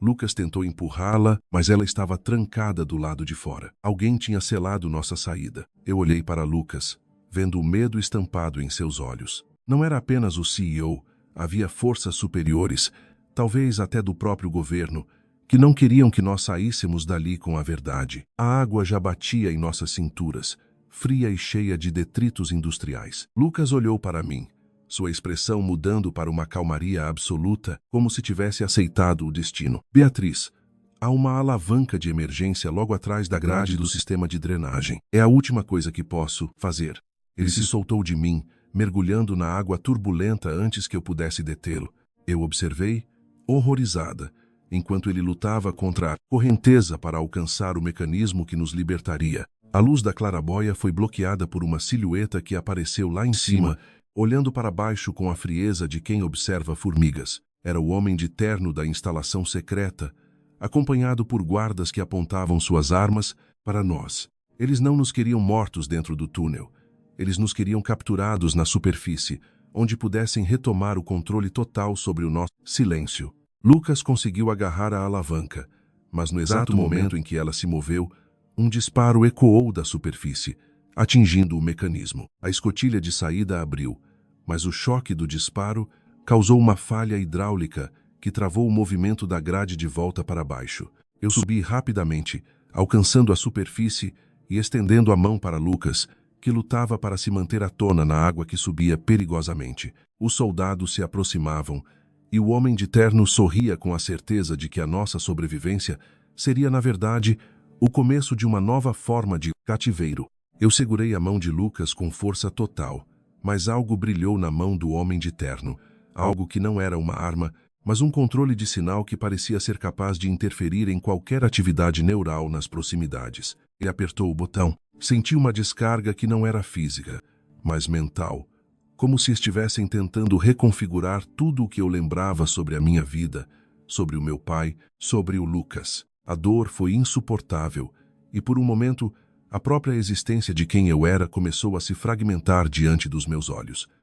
Lucas tentou empurrá-la, mas ela estava trancada do lado de fora. Alguém tinha selado nossa saída. Eu olhei para Lucas, vendo o medo estampado em seus olhos. Não era apenas o CEO, havia forças superiores, talvez até do próprio governo, que não queriam que nós saíssemos dali com a verdade. A água já batia em nossas cinturas, fria e cheia de detritos industriais. Lucas olhou para mim, sua expressão mudando para uma calmaria absoluta, como se tivesse aceitado o destino. Beatriz, há uma alavanca de emergência logo atrás da grade do sistema de drenagem. É a última coisa que posso fazer. Ele se soltou de mim, mergulhando na água turbulenta antes que eu pudesse detê-lo. Eu observei, horrorizada, enquanto ele lutava contra a correnteza para alcançar o mecanismo que nos libertaria. A luz da clarabóia foi bloqueada por uma silhueta que apareceu lá em cima, olhando para baixo com a frieza de quem observa formigas. Era o homem de terno da instalação secreta, acompanhado por guardas que apontavam suas armas para nós. Eles não nos queriam mortos dentro do túnel. Eles nos queriam capturados na superfície, onde pudessem retomar o controle total sobre o nosso silêncio. Lucas conseguiu agarrar a alavanca, mas no exato momento em que ela se moveu, Um disparo ecoou da superfície, atingindo o mecanismo. A escotilha de saída abriu, mas o choque do disparo causou uma falha hidráulica que travou o movimento da grade de volta para baixo. Eu subi rapidamente, alcançando a superfície e estendendo a mão para Lucas, que lutava para se manter à tona na água que subia perigosamente. Os soldados se aproximavam e o homem de terno sorria com a certeza de que a nossa sobrevivência seria, na verdade, o começo de uma nova forma de cativeiro. Eu segurei a mão de Lucas com força total, mas algo brilhou na mão do homem de terno, algo que não era uma arma, mas um controle de sinal que parecia ser capaz de interferir em qualquer atividade neural nas proximidades. Ele apertou o botão. Senti uma descarga que não era física, mas mental, como se estivessem tentando reconfigurar tudo o que eu lembrava sobre a minha vida, sobre o meu pai, sobre o Lucas. A dor foi insuportável e, por um momento, a própria existência de quem eu era começou a se fragmentar diante dos meus olhos.